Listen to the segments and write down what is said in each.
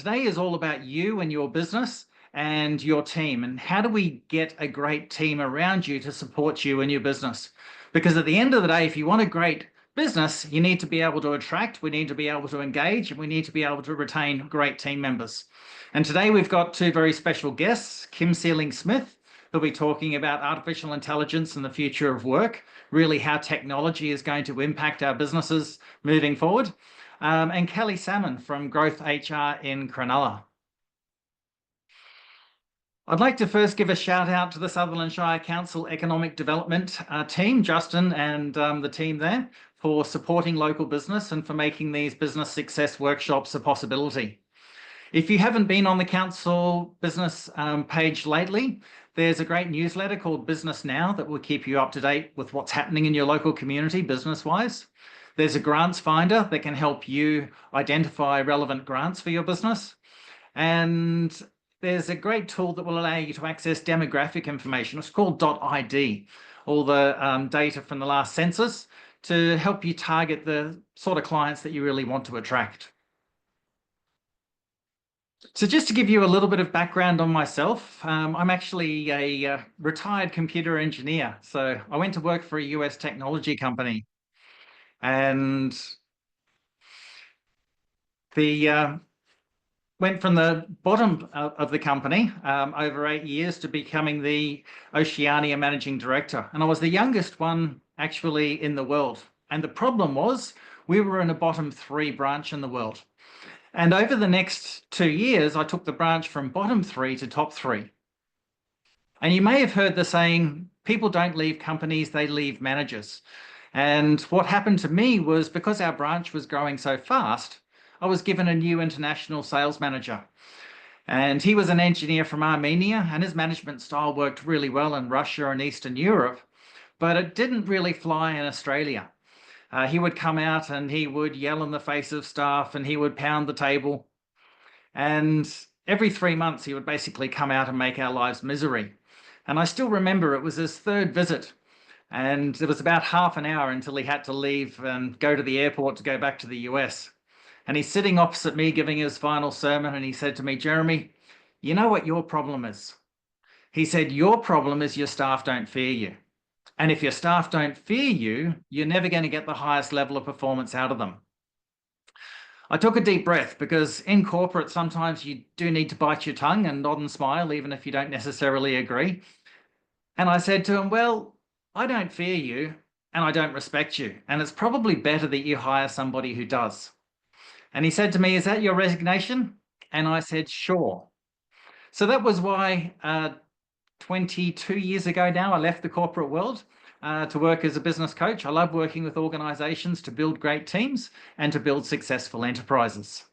Today is all about you and your business and your team, and how do we get a great team around you to support you and your business? Because at the end of the day, if you want a great business, you need to be able to attract, we need to be able to engage, and we need to be able to retain great team members. And today we've got two very special guests, Kim Seeling-Smith, who'll be talking about artificial intelligence and the future of work, really how technology is going to impact our businesses moving forward. And Kelly Salmon from Growth HR in Cronulla. I'd like to first give a shout out to the Sutherland Shire Council Economic Development team, Justin and the team there, for supporting local business and for making these business success workshops a possibility. If you haven't been on the council business page lately, there's a great newsletter called Business Now that will keep you up to date with what's happening in your local community business-wise. There's a grants finder that can help you identify relevant grants for your business. And there's a great tool that will allow you to access demographic information. It's called .id, all the data from the last census to help you target the sort of clients that you really want to attract. So just to give you a little bit of background on myself, I'm actually a retired computer engineer. So I went to work for a US technology company. And went from the bottom of the company over 8 years to becoming the Oceania managing director. And I was the youngest one actually in the world. And the problem was we were in a bottom 3 branch in the world. And over the next 2 years, I took the branch from bottom 3 to top 3. And you may have heard the saying, people don't leave companies, they leave managers. And what happened to me was, because our branch was growing so fast, I was given a new international sales manager. And he was an engineer from Armenia, and his management style worked really well in Russia and Eastern Europe, but it didn't really fly in Australia. He would come out and he would yell in the face of staff and he would pound the table. And every 3 months, he would basically come out and make our lives misery. And I still remember it was his 3rd visit. And it was about half an hour until he had to leave and go to the airport to go back to the US. And he's sitting opposite me giving his final sermon. And he said to me, "Jeremy, you know what your problem is?" He said, "Your problem is your staff don't fear you. And if your staff don't fear you, you're never going to get the highest level of performance out of them." I took a deep breath, because in corporate, sometimes you do need to bite your tongue and nod and smile, even if you don't necessarily agree. And I said to him, "Well, I don't fear you and I don't respect you. And it's probably better that you hire somebody who does." And he said to me, "Is that your resignation?" And I said, "Sure." So that was why 22 years ago now, I left the corporate world to work as a business coach. I love working with organizations to build great teams and to build successful enterprises.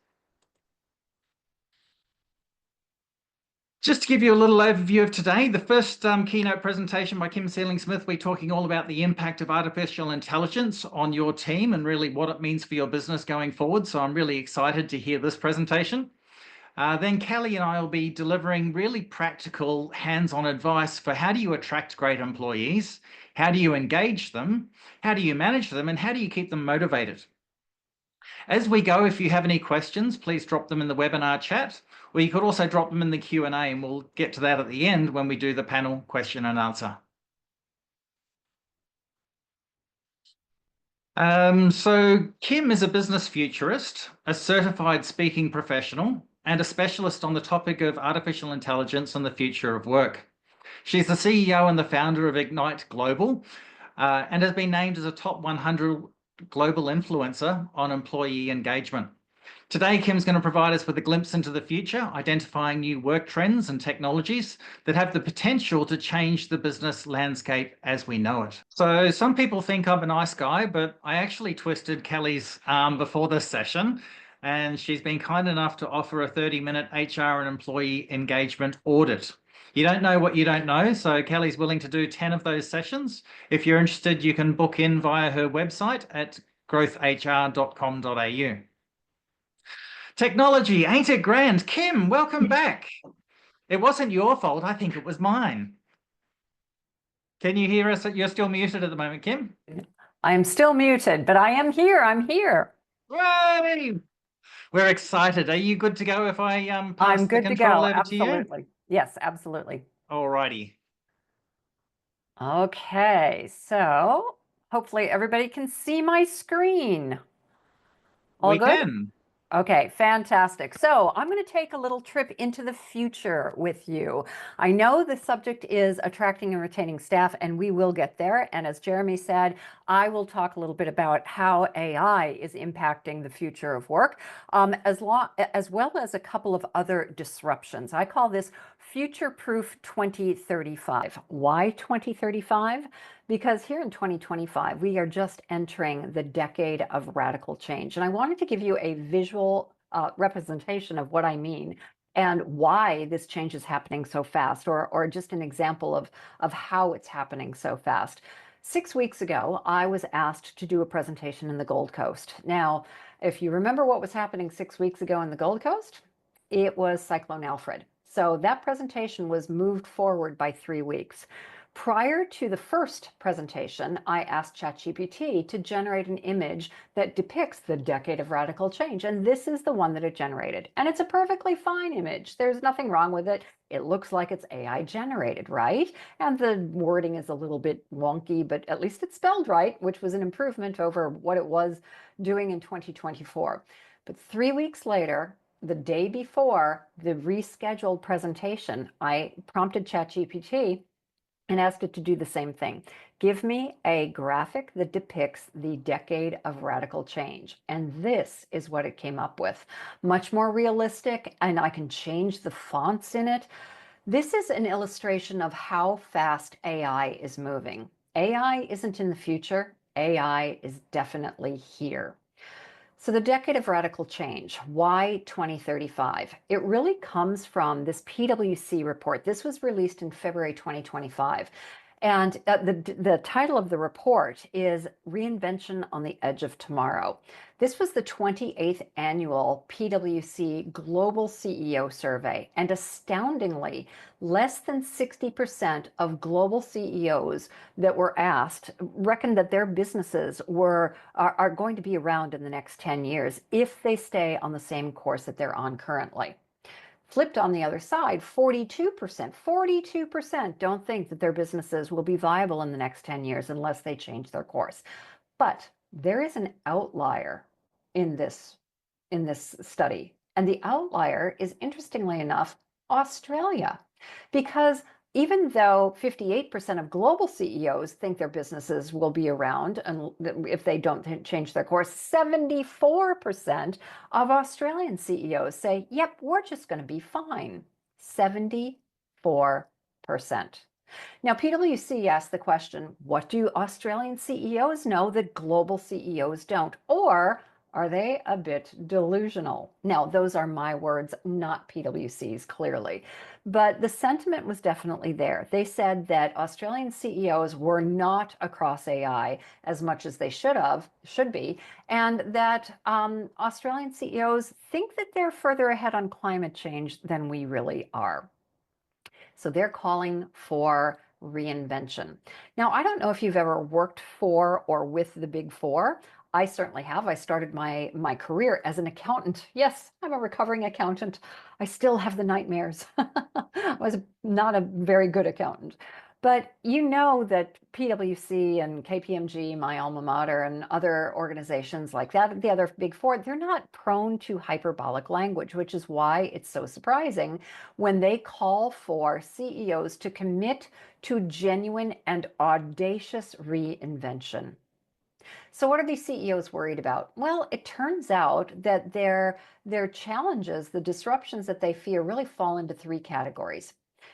Just to give you a little overview of today, the first keynote presentation by Kim Seeling-Smith, we're talking all about the impact of artificial intelligence on your team and really what it means for your business going forward. So I'm really excited to hear this presentation. Then Kelly and I will be delivering really practical hands-on advice for how do you attract great employees, how do you engage them, how do you manage them, and how do you keep them motivated. As we go, if you have any questions, please drop them in the webinar chat, or you could also drop them in the Q&A, and we'll get to that at the end when we do the panel question and answer. So Kim is a business futurist, a certified speaking professional, and a specialist on the topic of artificial intelligence and the future of work. She's the CEO and the founder of Ignite Global, and has been named as a top 100 global influencer on employee engagement. Today, Kim's going to provide us with a glimpse into the future, identifying new work trends and technologies that have the potential to change the business landscape as we know it. So some people think I'm a nice guy, but I actually twisted Kelly's arm before this session, and she's been kind enough to offer a 30-minute HR and employee engagement audit. You don't know what you don't know, so Kelly's willing to do 10 of those sessions. If you're interested, you can book in via her website at growthhr.com.au. Technology, ain't it grand? Kim, welcome back. It wasn't your fault. I think it was mine. Can you hear us? You're still muted at the moment, Kim? I'm still muted, but I am here. I'm here. Yay! We're excited. Are you good to go if I pass I'm the good to control go. over to you? Absolutely. Yes, absolutely. Alrighty. Okay, so hopefully everybody can see my screen. All We good? can. Okay, fantastic. So I'm going to take a little trip into the future with you. I know the subject is attracting and retaining staff, and we will get there. And as Jeremy said, I will talk a little bit about how AI is impacting the future of work, as well as a couple of other disruptions. I call this future-proof 2035. Why 2035? Because here in 2025, we are just entering the decade of radical change. And I wanted to give you a visual representation of what I mean and why this change is happening so fast, or just an example of how it's happening so fast. 6 weeks ago, I was asked to do a presentation in the Gold Coast. Now, if you remember what was happening 6 weeks ago in the Gold Coast, it was Cyclone Alfred. So that presentation was moved forward by 3 weeks. Prior to the first presentation, I asked ChatGPT to generate an image that depicts the decade of radical change. And this is the one that it generated. And it's a perfectly fine image. There's nothing wrong with it. It looks like it's AI generated, right? And the wording is a little bit wonky, but at least it's spelled right, which was an improvement over what it was doing in 2024. But 3 weeks later, the day before the rescheduled presentation, I prompted ChatGPT and asked it to do the same thing. Give me a graphic that depicts the decade of radical change. And this is what it came up with. Much more realistic, and I can change the fonts in it. This is an illustration of how fast AI is moving. AI isn't in the future. AI is definitely here. So the decade of radical change, why 2035? It really comes from this PwC report. This was released in February 2025. And the title of the report is Reinvention on the Edge of Tomorrow. This was the 28th annual PwC Global CEO Survey. And astoundingly, less than 60% of global CEOs that were asked reckoned that their businesses are going to be around in the next 10 years if they stay on the same course that they're on currently. Flipped on the other side, 42% don't think that their businesses will be viable in the next 10 years unless they change their course. But there is an outlier in this study. And the outlier is, interestingly enough, Australia. Because even though 58% of global CEOs think their businesses will be around and if they don't change their course, 74% of Australian CEOs say, yep, we're just going to be fine. 74%. Now, PwC asked the question, what do Australian CEOs know that global CEOs don't? Or are they a bit delusional? Now, those are my words, not PwC's, clearly. But the sentiment was definitely there. They said that Australian CEOs were not across AI as much as they should be, and that Australian CEOs think that they're further ahead on climate change than we really are. So they're calling for reinvention. Now, I don't know if you've ever worked for or with the Big Four. I certainly have. I started my career as an accountant. Yes, I'm a recovering accountant. I still have the nightmares. I was not a very good accountant. But you know that PwC and KPMG, my alma mater, and other organizations like that, the other Big Four, they're not prone to hyperbolic language, which is why it's so surprising when they call for CEOs to commit to genuine and audacious reinvention. So what are these CEOs worried about? Well, it turns out that their challenges, the disruptions that they fear, really fall into three categories.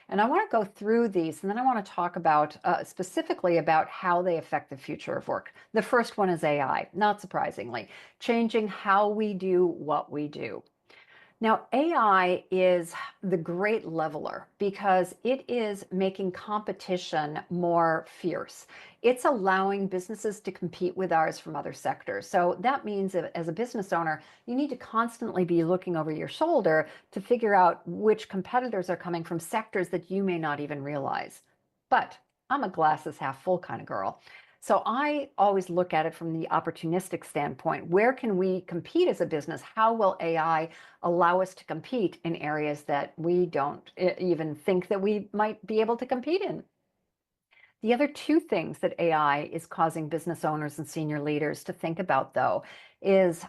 And I want to go through these, and then I want to talk about specifically about how they affect the future of work. The first one is AI, not surprisingly, changing how we do what we do. Now, AI is the great leveler because it is making competition more fierce. It's allowing businesses to compete with ours from other sectors. So that means that as a business owner, you need to constantly be looking over your shoulder to figure out which competitors are coming from sectors that you may not even realize. But I'm a glasses half full kind of girl. So I always look at it from the opportunistic standpoint. Where can we compete as a business? How will AI allow us to compete in areas that we don't even think that we might be able to compete in? The other two things that AI is causing business owners and senior leaders to think about, though, is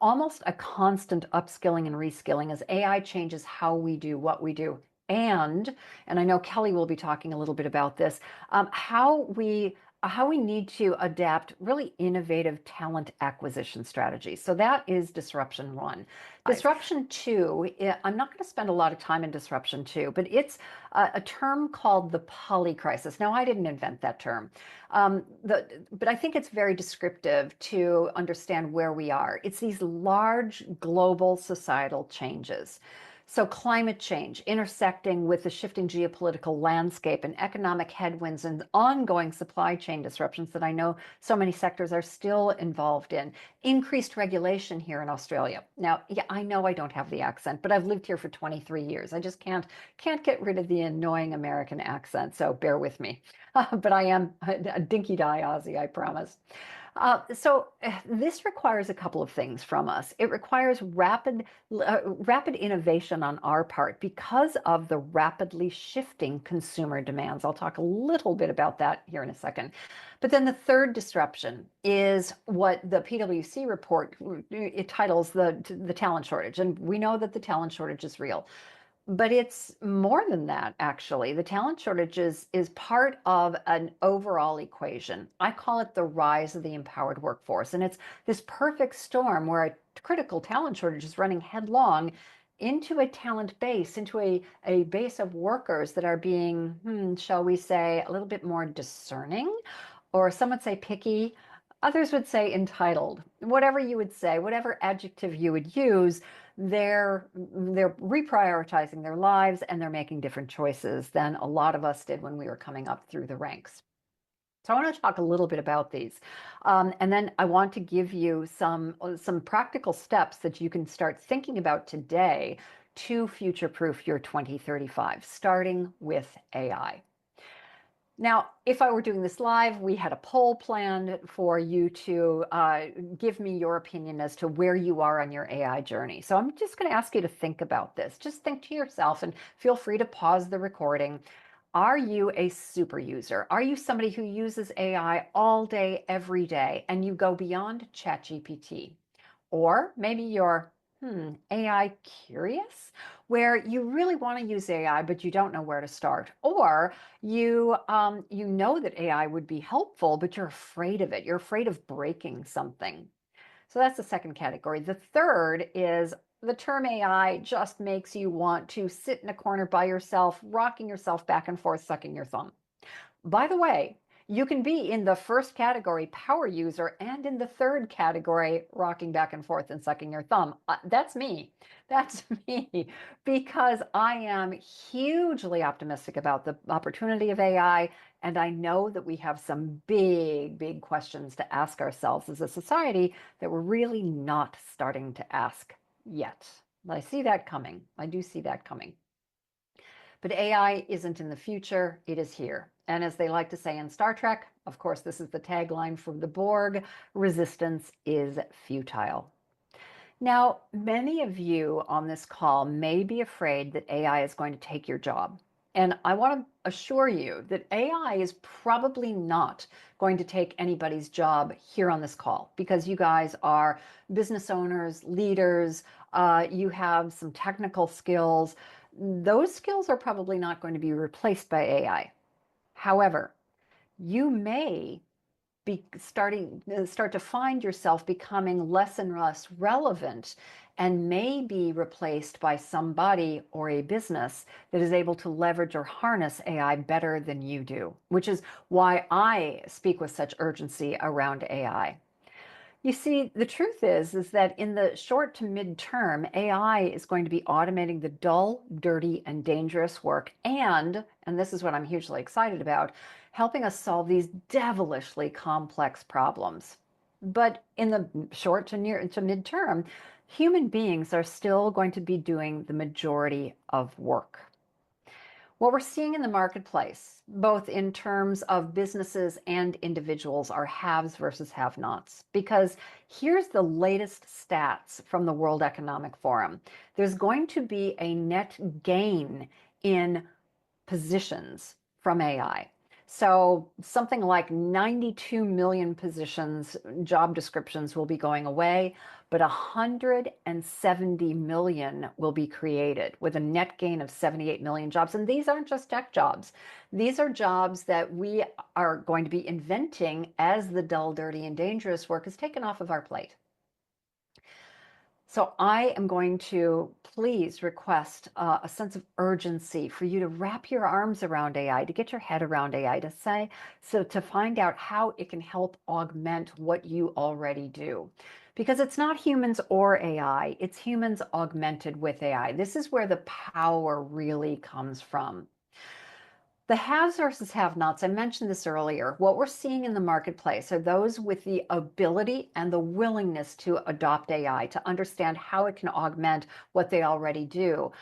almost a constant upskilling and reskilling as AI changes how we do what we do. And I know Kelly will be talking a little bit about this, how we need to adapt really innovative talent acquisition strategies. So that is disruption one. Disruption two, I'm not going to spend a lot of time in disruption two, but it's a term called the poly crisis. Now, I didn't invent that term, but I think it's very descriptive to understand where we are. It's these large global societal changes. So climate change intersecting with the shifting geopolitical landscape and economic headwinds and ongoing supply chain disruptions that I know so many sectors are still involved in. Increased regulation here in Australia. Now, yeah, I know I don't have the accent, but I've lived here for 23 years. I just can't get rid of the annoying American accent, so bear with me. But I am a dinky die Aussie, I promise. This requires a couple of things from us. It requires rapid innovation on our part because of the rapidly shifting consumer demands. I'll talk a little bit about that here in a second. But then the third disruption is what the PwC report it titles the talent shortage, and we know that the talent shortage is real. But it's more than that, actually. The talent shortage is part of an overall equation. I call it the rise of the empowered workforce. And it's this perfect storm where a critical talent shortage is running headlong into a talent base, into a base of workers that are being, shall we say, a little bit more discerning, or some would say picky. Others would say entitled. Whatever you would say, whatever adjective you would use, they're reprioritizing their lives and they're making different choices than a lot of us did when we were coming up through the ranks. So I want to talk a little bit about these. And then I want to give you some practical steps that you can start thinking about today to future-proof your 2035, starting with AI. Now, if I were doing this live, we had a poll planned for you to give me your opinion as to where you are on your AI journey. So I'm just going to ask you to think about this. Just think to yourself and feel free to pause the recording. Are you a super user? Are you somebody who uses AI all day, every day, and you go beyond ChatGPT? Or maybe you're AI curious, where you really want to use AI, but you don't know where to start. Or you know that AI would be helpful, but you're afraid of it. You're afraid of breaking something. So that's the second category. The third is the term AI just makes you want to sit in a corner by yourself, rocking yourself back and forth, sucking your thumb. By the way, you can be in the first category, power user, and in the third category, rocking back and forth and sucking your thumb. That's me. That's me, because I am hugely optimistic about the opportunity of AI. And I know that we have some big, big questions to ask ourselves as a society that we're really not starting to ask yet. I see that coming. I do see that coming. But AI isn't in the future, it is here. And as they like to say in Star Trek, of course, this is the tagline from the Borg, resistance is futile. Now, many of you on this call may be afraid that AI is going to take your job. And I want to assure you that AI is probably not going to take anybody's job here on this call, because you guys are business owners, leaders, you have some technical skills. Those skills are probably not going to be replaced by AI. However, you may start to find yourself becoming less and less relevant and may be replaced by somebody or a business that is able to leverage or harness AI better than you do, which is why I speak with such urgency around AI. You see, the truth is that in the short to mid-term, AI is going to be automating the dull, dirty, and dangerous work, and this is what I'm hugely excited about, helping us solve these devilishly complex problems. But in the short to near to mid-term, human beings are still going to be doing the majority of work. What we're seeing in the marketplace, both in terms of businesses and individuals, are haves versus have-nots. Because here's the latest stats from the World Economic Forum. There's going to be a net gain in positions from AI. So something like 92 million positions, job descriptions will be going away, but 170 million will be created with a net gain of 78 million jobs. And these aren't just tech jobs. These are jobs that we are going to be inventing as the dull, dirty, and dangerous work is taken off of our plate. So I am going to please request a sense of urgency for you to wrap your arms around AI, to get your head around AI, to find out how it can help augment what you already do. Because it's not humans or AI, it's humans augmented with AI. This is where the power really comes from. The haves versus have-nots, I mentioned this earlier. What we're seeing in the marketplace are those with the ability and the willingness to adopt AI, to understand how it can augment what they already do.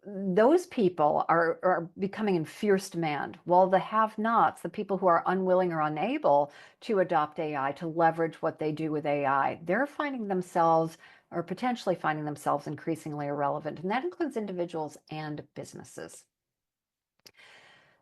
Those people are becoming in fierce demand, while the have-nots, the people who are unwilling or unable to adopt AI, to leverage what they do with AI, they're finding themselves or potentially finding themselves increasingly irrelevant. And that includes individuals and businesses.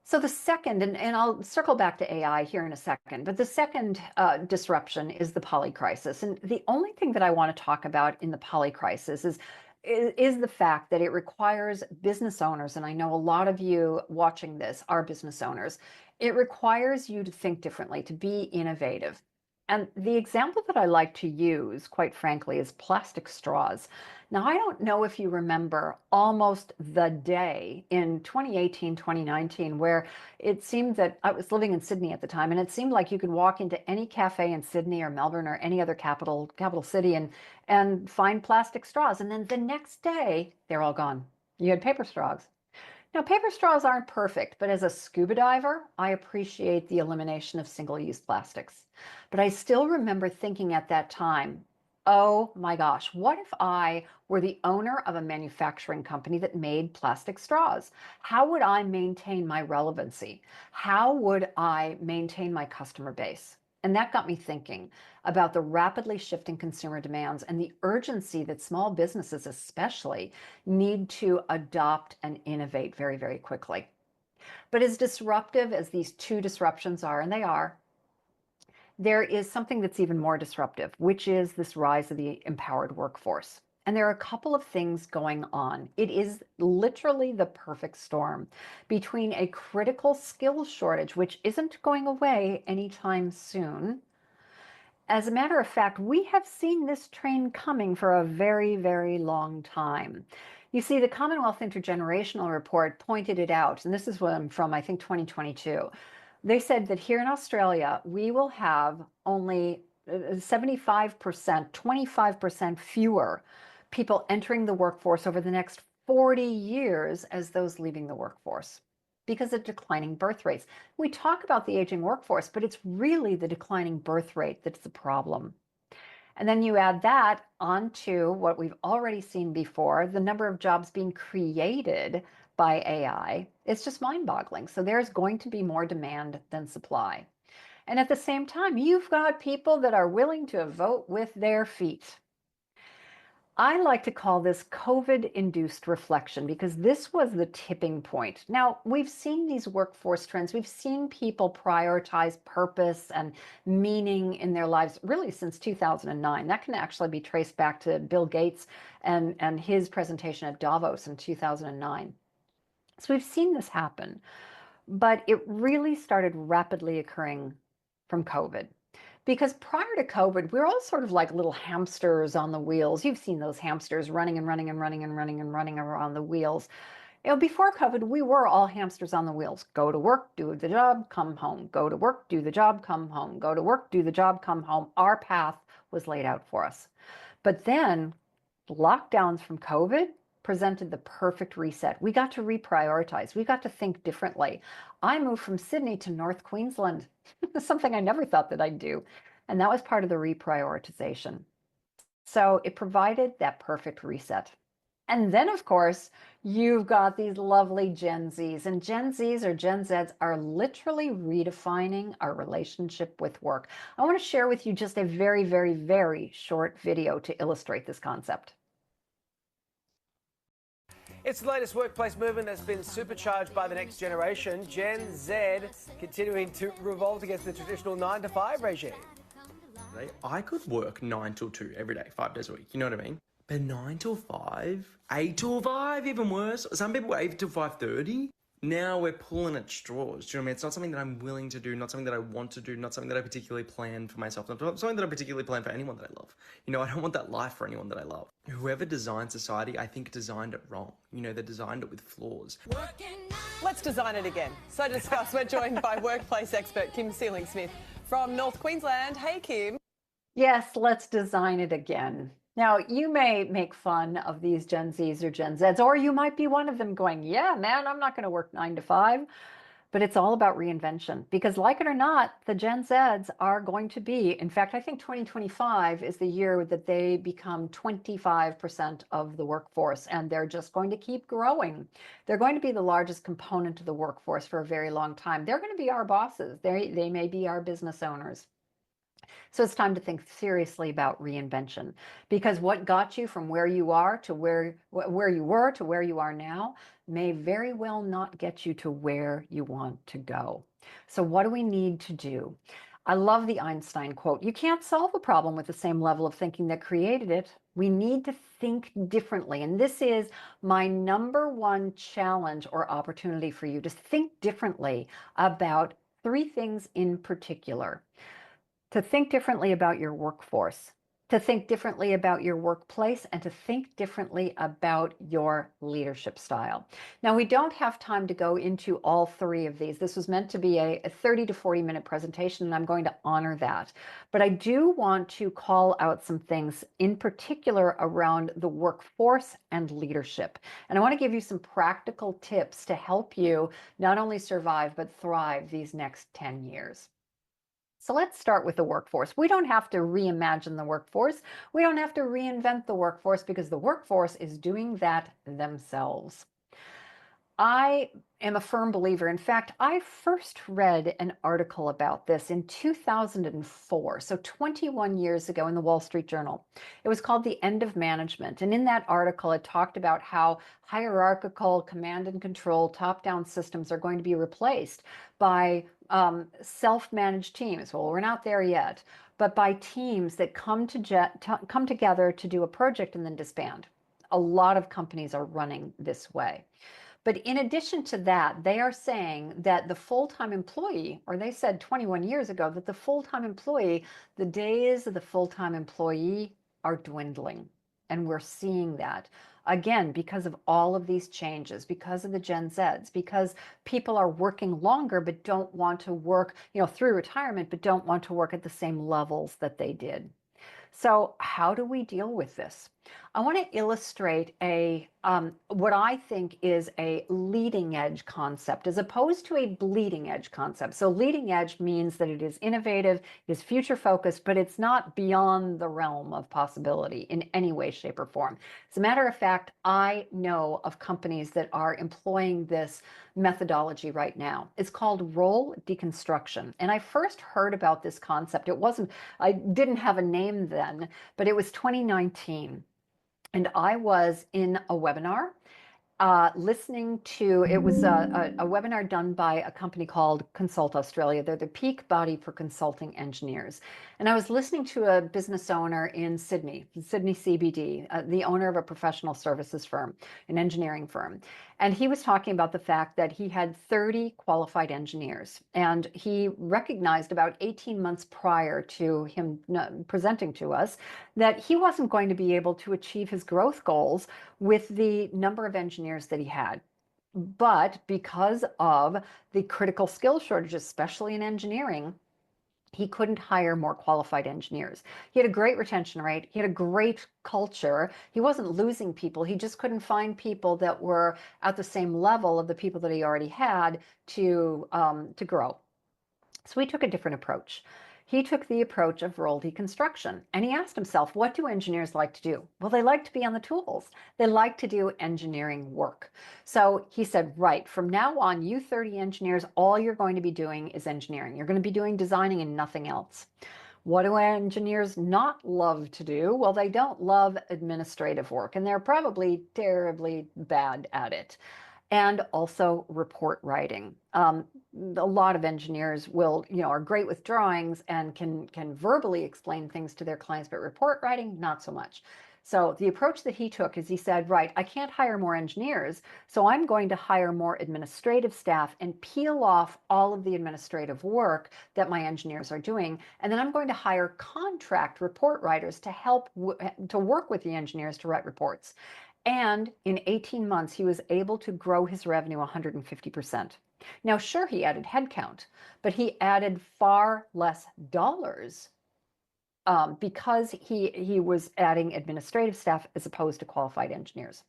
So the second, and I'll circle back to AI here in a second, but the second disruption is the poly crisis. And the only thing that I want to talk about in the poly crisis is the fact that it requires business owners, and I know a lot of you watching this are business owners. It requires you to think differently, to be innovative. And the example that I like to use, quite frankly, is plastic straws. Now, I don't know if you remember almost the day in 2018, 2019, where it seemed that I was living in Sydney at the time, and it seemed like you could walk into any cafe in Sydney or Melbourne or any other capital city and find plastic straws. And then the next day, they're all gone. You had paper straws. Now, paper straws aren't perfect, but as a scuba diver, I appreciate the elimination of single-use plastics. But I still remember thinking at that time, oh my gosh, what if I were the owner of a manufacturing company that made plastic straws? How would I maintain my relevancy? How would I maintain my customer base? And that got me thinking about the rapidly shifting consumer demands and the urgency that small businesses especially need to adopt and innovate very, very quickly. But as disruptive as these two disruptions are, and they are, there is something that's even more disruptive, which is this rise of the empowered workforce. And there are a couple of things going on. It is literally the perfect storm between a critical skills shortage, which isn't going away anytime soon. As a matter of fact, we have seen this train coming for a very, very long time. You see, the Commonwealth Intergenerational Report pointed it out, and this is one from, I think, 2022. They said that here in Australia, we will have only 75%, 25% fewer people entering the workforce over the next 40 years as those leaving the workforce because of declining birth rates. We talk about the aging workforce, but it's really the declining birth rate that's the problem. And then you add that onto what we've already seen before, the number of jobs being created by AI. It's just mind-boggling. So there's going to be more demand than supply. And at the same time, you've got people that are willing to vote with their feet. I like to call this COVID-induced reflection because this was the tipping point. Now, we've seen these workforce trends. We've seen people prioritize purpose and meaning in their lives really since 2009. That can actually be traced back to Bill Gates and his presentation at Davos in 2009. So we've seen this happen, but it really started rapidly occurring from COVID. Because prior to COVID, we were all sort of like little hamsters on the wheels. You've seen those hamsters running and running and running and running and running around the wheels. You know, before COVID, we were all hamsters on the wheels. Go to work, do the job, come home. Go to work, do the job, come home. Go to work, do the job, come home. Our path was laid out for us. But then lockdowns from COVID presented the perfect reset. We got to reprioritize. We got to think differently. I moved from Sydney to North Queensland, something I never thought that I'd do. And that was part of the reprioritization. So it provided that perfect reset. And then, of course, you've got these lovely Gen Zs. And Gen Zs or Gen Zs are literally redefining our relationship with work. I want to share with you just a very, very, very short video to illustrate this concept. It's the latest workplace movement that's been supercharged by the next generation, Gen Z, continuing to revolt against the traditional 9 to 5 regime. I could work 9 till 2 every day, 5 days a week, you know what I mean? But 9 till 5, 8 till 5, even worse. Some people were 8 till 5:30. Now we're pulling at straws. Do you know what I mean? It's not something that I'm willing to do, not something that I want to do, not something that I particularly plan for myself, not something that I particularly plan for anyone that I love. You know, I don't want that life for anyone that I love. Whoever designed society, I think designed it wrong. You know, they designed it with flaws. Let's design it again. So to discuss, we're joined by workplace expert Kim Seeling-Smith from North Queensland. Hey, Kim. Yes, let's design it again. Now, you may make fun of these Gen Zs or Gen Zs, or you might be one of them going, yeah, man, I'm not going to work 9 to 5. But it's all about reinvention because, like it or not, the Gen Zs are going to be, in fact, I think 2025 is the year that they become 25% of the workforce, and they're just going to keep growing. They're going to be the largest component of the workforce for a very long time. They're going to be our bosses. They may be our business owners. So it's time to think seriously about reinvention, because what got you from where you are to where you were to where you are now may very well not get you to where you want to go. So what do we need to do? I love the Einstein quote. You can't solve a problem with the same level of thinking that created it. We need to think differently. And this is my number one challenge or opportunity for you to think differently about 3 things in particular. To think differently about your workforce, to think differently about your workplace, and to think differently about your leadership style. Now, we don't have time to go into all 3 of these. This was meant to be a 30 to 40 minute presentation, and I'm going to honor that. But I do want to call out some things in particular around the workforce and leadership. And I want to give you some practical tips to help you not only survive, but thrive these next 10 years. So let's start with the workforce. We don't have to reimagine the workforce. We don't have to reinvent the workforce because the workforce is doing that themselves. I am a firm believer. In fact, I first read an article about this in 2004, so 21 years ago in the Wall Street Journal. It was called The End of Management. And in that article, it talked about how hierarchical command and control top-down systems are going to be replaced by self-managed teams. Well, we're not there yet, but by teams that come together to do a project and then disband. A lot of companies are running this way. But in addition to that, they are saying that the full-time employee, or they said 21 years ago that the full-time employee, the days of the full-time employee are dwindling. And we're seeing that. Again, because of all of these changes, because of the Gen Zs, because people are working longer but don't want to work, through retirement, but don't want to work at the same levels that they did. So how do we deal with this? I want to illustrate what I think is a leading edge concept as opposed to a bleeding edge concept. So leading edge means that it is innovative, it is future focused, but it's not beyond the realm of possibility in any way, shape, or form. As a matter of fact, I know of companies that are employing this methodology right now. It's called role deconstruction. And I first heard about this concept. I didn't have a name then, but it was 2019. And I was in a webinar listening to, it was a webinar done by a company called Consult Australia. They're the peak body for consulting engineers. And I was listening to a business owner in Sydney CBD, the owner of a professional services firm, an engineering firm. And he was talking about the fact that he had 30 qualified engineers. And he recognized about 18 months prior to him presenting to us that he wasn't going to be able to achieve his growth goals with the number of engineers that he had. But because of the critical skill shortages, especially in engineering, he couldn't hire more qualified engineers. He had a great retention rate. He had a great culture. He wasn't losing people. He just couldn't find people that were at the same level of the people that he already had to grow. So we took a different approach. He took the approach of role deconstruction, and he asked himself, what do engineers like to do? Well, they like to be on the tools. They like to do engineering work. So he said, right, from now on, you 30 engineers, all you're going to be doing is engineering. You're going to be doing designing and nothing else. What do engineers not love to do? Well, they don't love administrative work, and they're probably terribly bad at it. And also report writing. A lot of engineers are great with drawings and can verbally explain things to their clients, but report writing, not so much. So the approach that he took is he said, right, I can't hire more engineers, so I'm going to hire more administrative staff and peel off all of the administrative work that my engineers are doing. And then I'm going to hire contract report writers to help to work with the engineers to write reports. And in 18 months, he was able to grow his revenue 150%. Now, sure, he added headcount, but he added far less dollars because he was adding administrative staff as opposed to qualified engineers.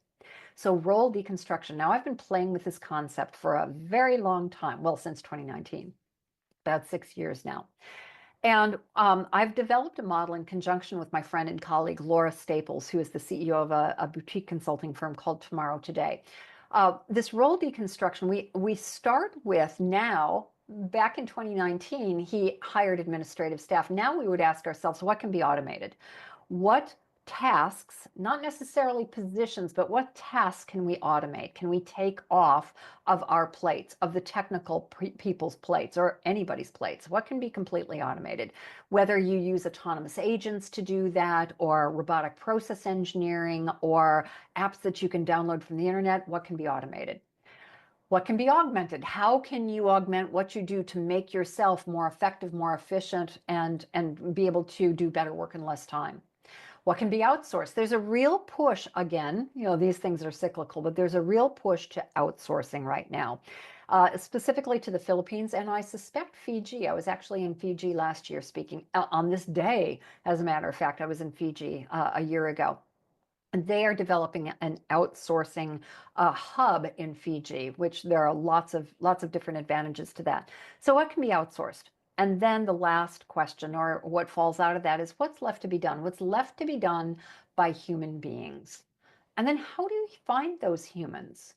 So role deconstruction. Now, I've been playing with this concept for a very long time, well, since 2019, about 6 years now. And I've developed a model in conjunction with my friend and colleague, Laura Staples, who is the CEO of a boutique consulting firm called Tomorrow Today. This role deconstruction, we start with now, back in 2019, he hired administrative staff. Now we would ask ourselves, what can be automated? What tasks, not necessarily positions, but what tasks can we automate? Can we take off of our plates, of the technical people's plates or anybody's plates? What can be completely automated? Whether you use autonomous agents to do that, or robotic process engineering, or apps that you can download from the internet, what can be automated? What can be augmented? How can you augment what you do to make yourself more effective, more efficient, and be able to do better work in less time? What can be outsourced? There's a real push, again, these things are cyclical, but there's a real push to outsourcing right now, specifically to the Philippines, and I suspect Fiji. I was actually in Fiji last year speaking on this day. As a matter of fact, I was in Fiji a year ago. And they are developing an outsourcing hub in Fiji, which there are lots of different advantages to that. So what can be outsourced? And then the last question, or what falls out of that, is what's left to be done? What's left to be done by human beings? And then how do we find those humans?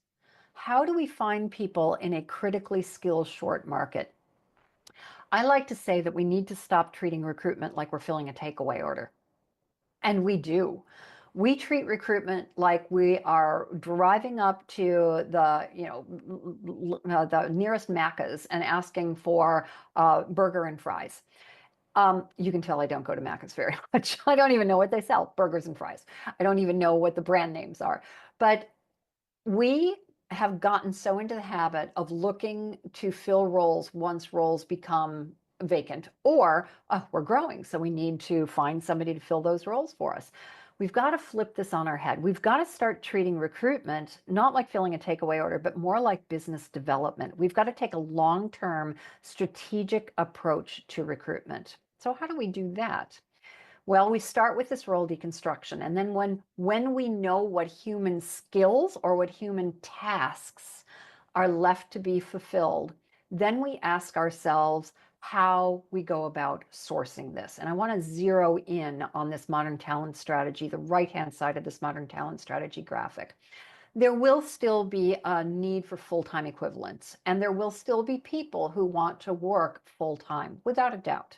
How do we find people in a critically skilled short market? I like to say that we need to stop treating recruitment like we're filling a takeaway order. And we do. We treat recruitment like we are driving up to the nearest Macca's and asking for a burger and fries. You can tell I don't go to Macca's very much. I don't even know what they sell, burgers and fries. I don't even know what the brand names are. But we have gotten so into the habit of looking to fill roles once roles become vacant, or we're growing, so we need to find somebody to fill those roles for us. We've got to flip this on our head. We've got to start treating recruitment not like filling a takeaway order, but more like business development. We've got to take a long-term strategic approach to recruitment. So how do we do that? Well, we start with this role deconstruction. And then when we know what human skills or what human tasks are left to be fulfilled, then we ask ourselves how we go about sourcing this. And I want to zero in on this modern talent strategy, the right-hand side of this modern talent strategy graphic. There will still be a need for full-time equivalents, and there will still be people who want to work full-time, without a doubt.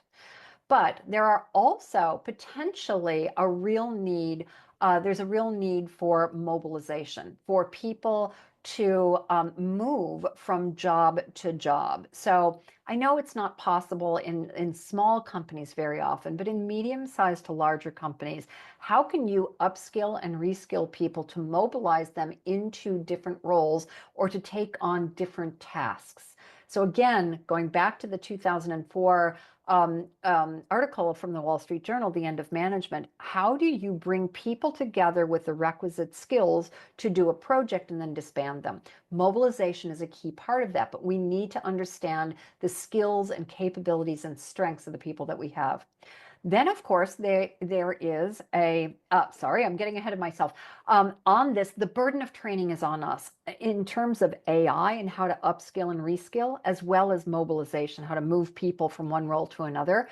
But there are also potentially a real need, there's a real need for mobilization, for people to move from job to job. So I know it's not possible in small companies very often, but in medium-sized to larger companies, how can you upskill and reskill people to mobilize them into different roles or to take on different tasks? So again, going back to the 2004 article from the Wall Street Journal, The End of Management, how do you bring people together with the requisite skills to do a project and then disband them? Mobilization is a key part of that, but we need to understand the skills and capabilities and strengths of the people that we have. Then, of course, there is a, sorry, I'm getting ahead of myself. On this, the burden of training is on us in terms of AI and how to upskill and reskill, as well as mobilization, how to move people from one role to another.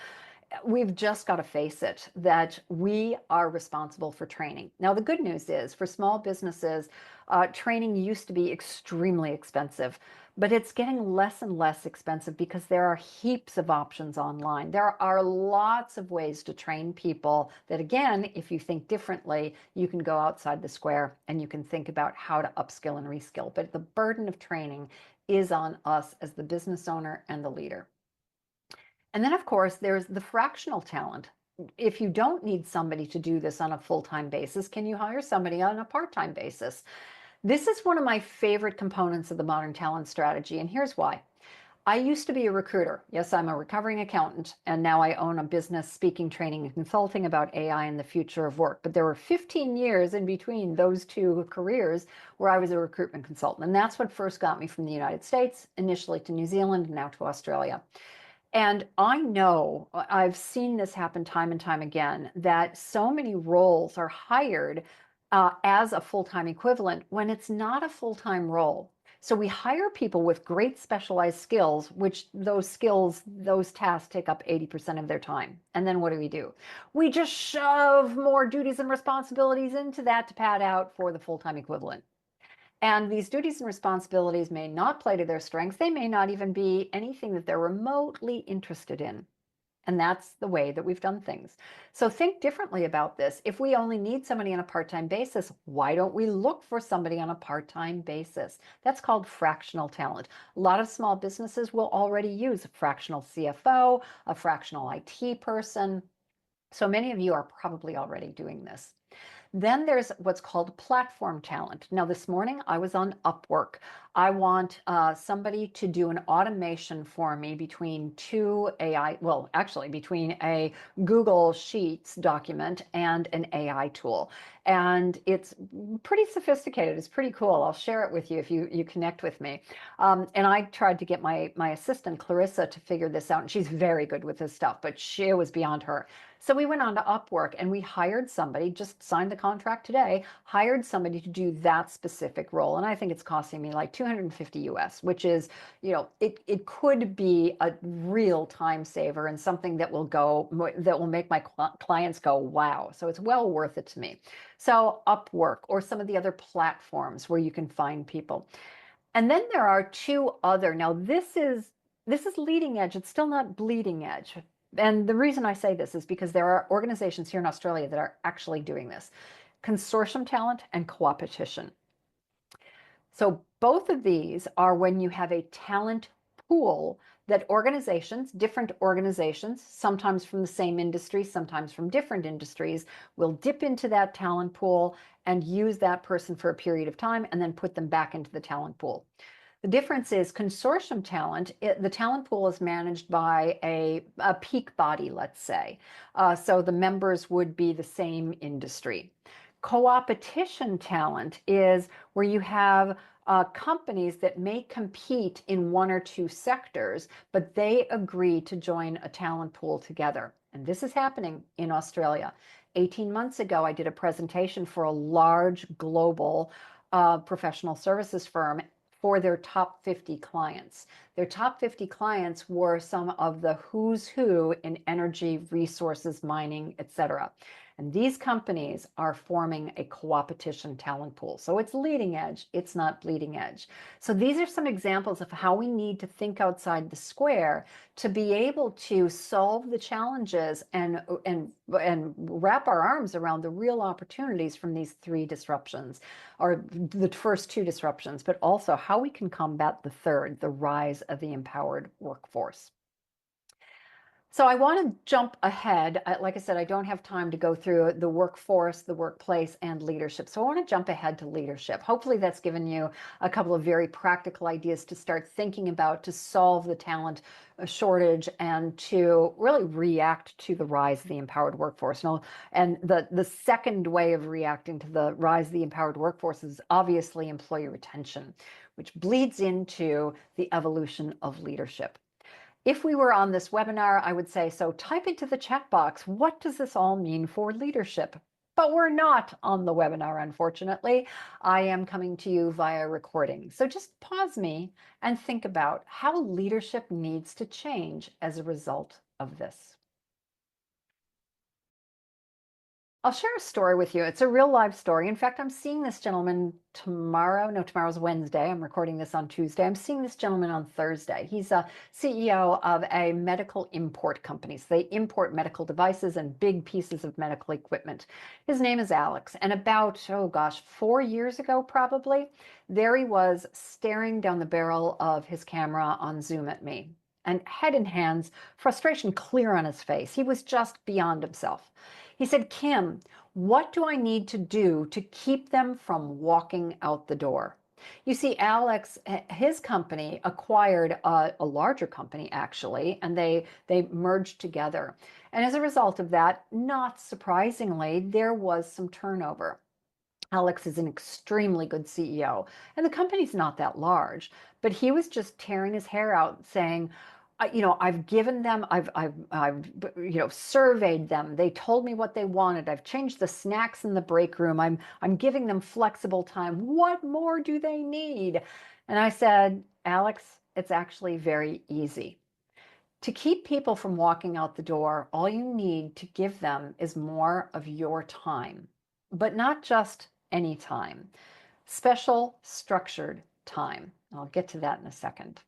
we've just got to face it that we are responsible for training. Now, the good news is for small businesses, training used to be extremely expensive, but it's getting less and less expensive because there are heaps of options online. There are lots of ways to train people that, again, if you think differently, you can go outside the square and you can think about how to upskill and reskill. But the burden of training is on us as the business owner and the leader. And then, of course, there's the fractional talent. If you don't need somebody to do this on a full-time basis, can you hire somebody on a part-time basis? This is one of my favorite components of the modern talent strategy, and here's why. I used to be a recruiter. Yes, I'm a recovering accountant, and now I own a business speaking, training, and consulting about AI and the future of work. But there were 15 years in between those two careers where I was a recruitment consultant, and that's what first got me from the United States, initially to New Zealand, and now to Australia. And I know, I've seen this happen time and time again, that so many roles are hired as a full-time equivalent when it's not a full-time role. So we hire people with great specialized skills, which those skills, those tasks take up 80% of their time. And then what do? We just shove more duties and responsibilities into that to pad out for the full-time equivalent. And these duties and responsibilities may not play to their strengths. They may not even be anything that they're remotely interested in. And that's the way that we've done things. So think differently about this. If we only need somebody on a part-time basis, why don't we look for somebody on a part-time basis? That's called fractional talent. A lot of small businesses will already use a fractional CFO, a fractional IT person. So many of you are probably already doing this. Then there's what's called platform talent. Now, this morning I was on Upwork. I want somebody to do an automation for me between two AI, well, actually between a Google Sheets document and an AI tool. And it's pretty sophisticated. It's pretty cool. I'll share it with you if you connect with me. And I tried to get my assistant, Clarissa, to figure this out. And she's very good with this stuff, but it was beyond her. So we went on to Upwork and we hired somebody, just signed the contract today, hired somebody to do that specific role. And I think it's costing me like 250 US, which is, it could be a real time saver and something that will make my clients go, wow. So it's well worth it to me. So Upwork or some of the other platforms where you can find people. And then there are two other, now this is leading edge. It's still not bleeding edge. And the reason I say this is because there are organizations here in Australia that are actually doing this. Consortium talent and co-opetition. So both of these are when you have a talent pool that different organizations, sometimes from the same industry, sometimes from different industries, will dip into that talent pool and use that person for a period of time and then put them back into the talent pool. The difference is consortium talent, the talent pool is managed by a peak body, let's say. So the members would be the same industry. Co-opetition talent is where you have companies that may compete in one or two sectors, but they agree to join a talent pool together. And this is happening in Australia. 18 months ago, I did a presentation for a large global professional services firm for their top 50 clients. Their top 50 clients were some of the who's who in energy, resources, mining, etc. And these companies are forming a co-opetition talent pool. So it's leading edge, it's not bleeding edge. So these are some examples of how we need to think outside the square to be able to solve the challenges and wrap our arms around the real opportunities from these three disruptions, or the first two disruptions, but also how we can combat the third, the rise of the empowered workforce. So I want to jump ahead. Like I said, I don't have time to go through the workforce, the workplace, and leadership. So I want to jump ahead to leadership. Hopefully that's given you a couple of very practical ideas to start thinking about to solve the talent shortage and to really react to the rise of the empowered workforce. And the second way of reacting to the rise of the empowered workforce is obviously employee retention, which bleeds into the evolution of leadership. If we were on this webinar, I would say, so type into the chat box, what does this all mean for leadership? But we're not on the webinar, unfortunately. I am coming to you via recording. So just pause me and think about how leadership needs to change as a result of this. I'll share a story with you. It's a real life story. In fact, I'm seeing this gentleman tomorrow. No, tomorrow's Wednesday. I'm recording this on Tuesday. I'm seeing this gentleman on Thursday. He's a CEO of a medical import company. So they import medical devices and big pieces of medical equipment. His name is Alex. And about, oh gosh, 4 years ago, probably, there he was staring down the barrel of his camera on Zoom at me. And head in hands, frustration clear on his face. He was just beyond himself. He said, Kim, what do I need to do to keep them from walking out the door? You see, Alex, his company acquired a larger company, actually, and they merged together. And as a result of that, not surprisingly, there was some turnover. Alex is an extremely good CEO, and the company's not that large, but he was just tearing his hair out saying, I've given them, I've surveyed them. They told me what they wanted. I've changed the snacks in the break room. I'm giving them flexible time. What more do they need? And I said, Alex, it's actually very easy. To keep people from walking out the door, all you need to give them is more of your time, but not just any time, special structured time. I'll get to that in a second.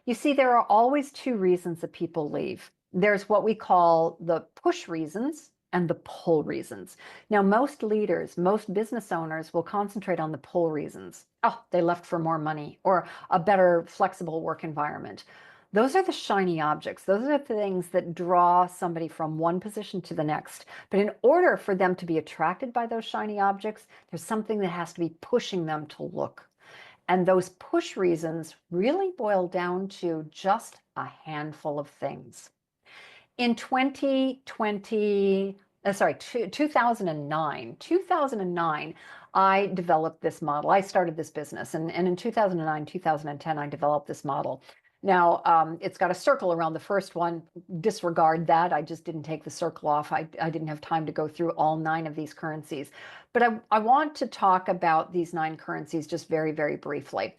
You see, there are always two reasons that people leave. There's what we call the push reasons and the pull reasons. Now, most leaders, most business owners will concentrate on the pull reasons. Oh, they left for more money or a better flexible work environment. Those are the shiny objects. Those are the things that draw somebody from one position to the next. But in order for them to be attracted by those shiny objects, there's something that has to be pushing them to look. And those push reasons really boil down to just a handful of things. In 2009, I developed this model. I started this business, and in 2009, 2010, I developed this model. Now, it's got a circle around the first one. Disregard that. I just didn't take the circle off. I didn't have time to go through all 9 of these currencies. But I want to talk about these 9 currencies just very, very briefly.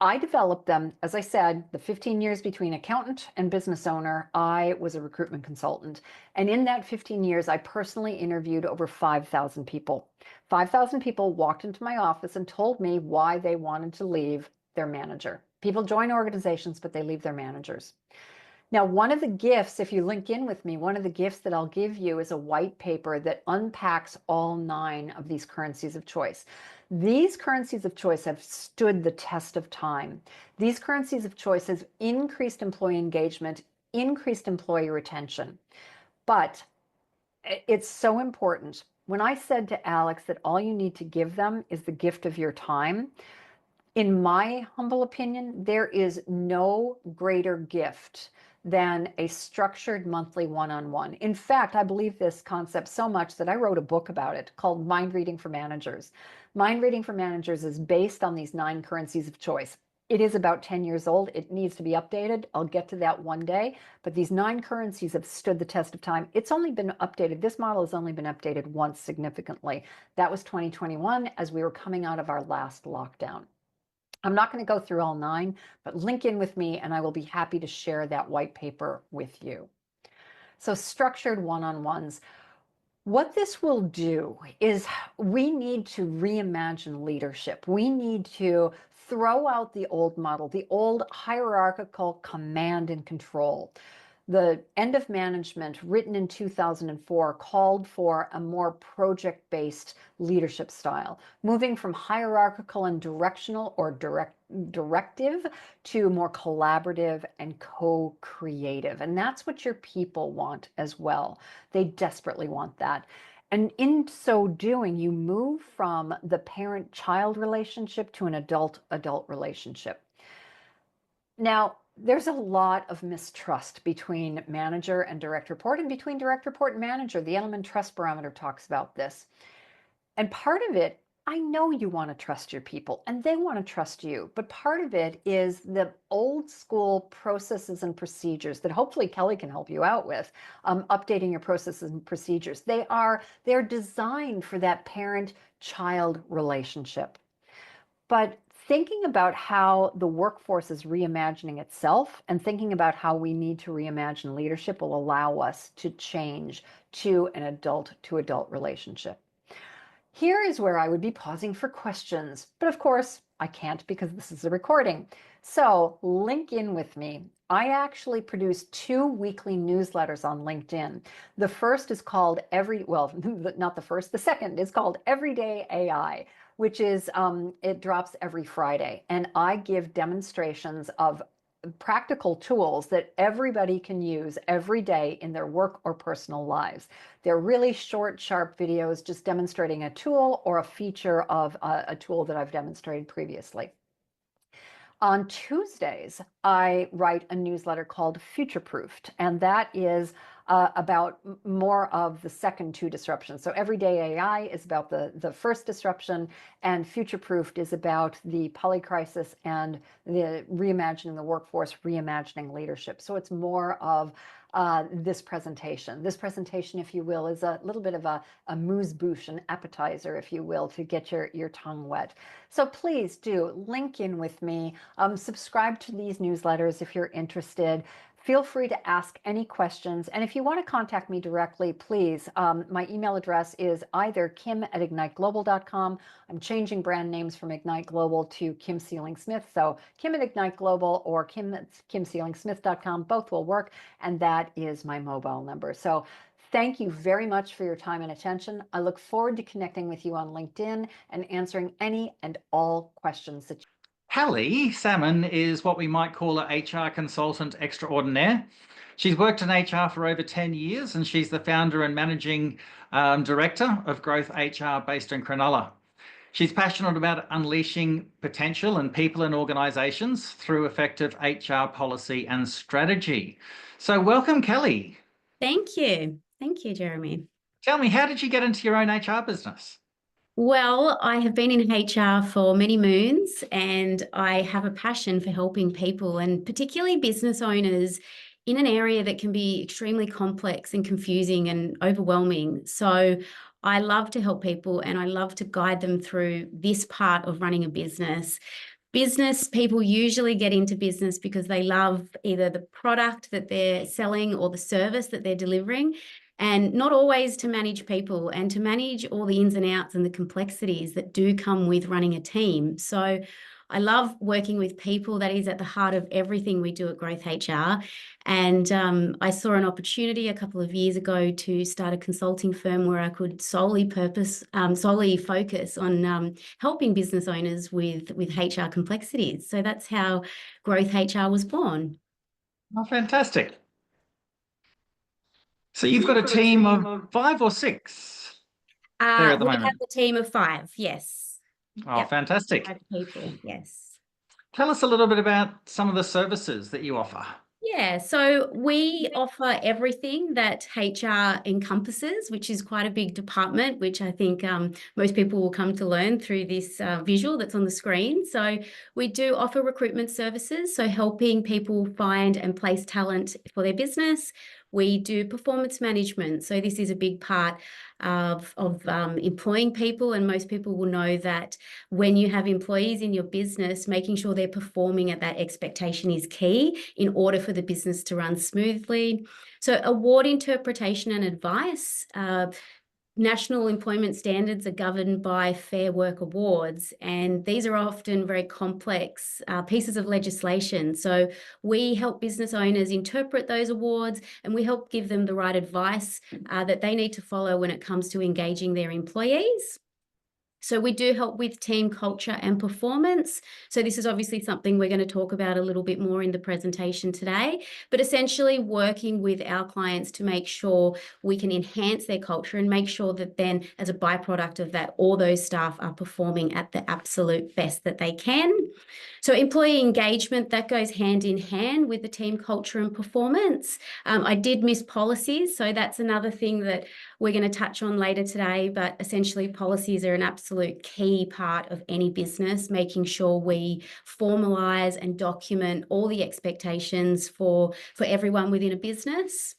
I developed them, as I said, the 15 years between accountant and business owner, I was a recruitment consultant. And in that 15 years, I personally interviewed over 5,000 people. 5,000 people walked into my office and told me why they wanted to leave their manager. People join organizations, but they leave their managers. Now, one of the gifts, if you link in with me, one of the gifts that I'll give you is a white paper that unpacks all 9 of these currencies of choice. These currencies of choice have stood the test of time. These currencies of choice have increased employee engagement, increased employee retention. But it's so important. When I said to Alex that all you need to give them is the gift of your time, in my humble opinion, there is no greater gift than a structured monthly one-on-one. In fact, I believe this concept so much that I wrote a book about it called Mind Reading for Managers. Mind Reading for Managers is based on these 9 currencies of choice. It is about 10 years old. It needs to be updated. I'll get to that one day. But these 9 currencies have stood the test of time. It's only been updated. This model has only been updated once significantly. That was 2021 as we were coming out of our last lockdown. I'm not going to go through all 9, but link in with me and I will be happy to share that white paper with you. So structured one-on-ones. What this will do is we need to reimagine leadership. We need to throw out the old model, the old hierarchical command and control. The End of Management, written in 2004, called for a more project-based leadership style, moving from hierarchical and directional or directive to more collaborative and co-creative. And that's what your people want as well. They desperately want that. And in so doing, you move from the parent-child relationship to an adult-adult relationship. Now, there's a lot of mistrust between manager and direct report and between direct report and manager. The Edelman Trust Barometer talks about this. And part of it, I know you want to trust your people and they want to trust you, but part of it is the old school processes and procedures that hopefully Kelly can help you out with, updating your processes and procedures. They're designed for that parent-child relationship. But thinking about how the workforce is reimagining itself and thinking about how we need to reimagine leadership will allow us to change to an adult-to-adult relationship. Here is where I would be pausing for questions, but of course I can't because this is a recording. So link in with me. I actually produce 2 weekly newsletters on LinkedIn. The first is called not the first, the second is called Everyday AI, which is, it drops every Friday. And I give demonstrations of practical tools that everybody can use every day in their work or personal lives. They're really short, sharp videos just demonstrating a tool or a feature of a tool that I've demonstrated previously. On Tuesdays, I write a newsletter called Future Proofed, and that is about more of the second 2 disruptions. So Everyday AI is about the first disruption, and Future Proofed is about the polycrisis and the reimagining the workforce, reimagining leadership. So it's more of this presentation. This presentation, if you will, is a little bit of a amuse-bouche, an appetizer, if you will, to get your tongue wet. So please do link in with me, subscribe to these newsletters if you're interested. Feel free to ask any questions. And if you want to contact me directly, please, my email address is either kim@igniteglobal.com. I'm changing brand names from Ignite Global to Kim Seeling Smith. So Kim@Ignite Global or kim@kimseelingsmith.com, both will work. And that is my mobile number. So thank you very much for your time and attention. I look forward to connecting with you on LinkedIn and answering any and all questions that you Hallie Salmon is what we might call an HR consultant extraordinaire. She's worked in HR for over 10 years, and she's the founder and managing director of Growth HR based in Cronulla. She's passionate about unleashing potential in people and organisations through effective HR policy and strategy. So welcome, Kelly. Thank you. Thank you, Jeremy. Tell me, how did you get into your own HR business? Well, I have been in HR for many moons, and I have a passion for helping people, and particularly business owners, in an area that can be extremely complex and confusing and overwhelming. So I love to help people, and I love to guide them through this part of running a business. Business people usually get into business because they love either the product that they're selling or the service that they're delivering, and not always to manage people and to manage all the ins and outs and the complexities that do come with running a team. So I love working with people. That is at the heart of everything we do at Growth HR. And I saw an opportunity a couple of years ago to start a consulting firm where I could solely focus on helping business owners with HR complexities. So that's how Growth HR was born. Oh, fantastic. So you've got a team of 5 or 6 there at the moment? We have a team of 5, yes. Oh, yep. Fantastic. 5 people, yes. Tell us a little bit about some of the services that you offer. Yeah, so we offer everything that HR encompasses, which is quite a big department, which I think most people will come to learn through this visual that's on the screen. So we do offer recruitment services, so helping people find and place talent for their business. We do performance management. So this is a big part of employing people, and most people will know that when you have employees in your business, making sure they're performing at that expectation is key in order for the business to run smoothly. So award interpretation and advice. National employment standards are governed by Fair Work Awards, and these are often very complex pieces of legislation. So we help business owners interpret those awards, and we help give them the right advice that they need to follow when it comes to engaging their employees. So we do help with team culture and performance. So this is obviously something we're going to talk about a little bit more in the presentation today, but essentially working with our clients to make sure we can enhance their culture and make sure that then as a byproduct of that, all those staff are performing at the absolute best that they can. So employee engagement, that goes hand in hand with the team culture and performance. I did miss policies, so that's another thing that we're going to touch on later today, but essentially policies are an absolute key part of any business, making sure we formalise and document all the expectations for everyone within a business.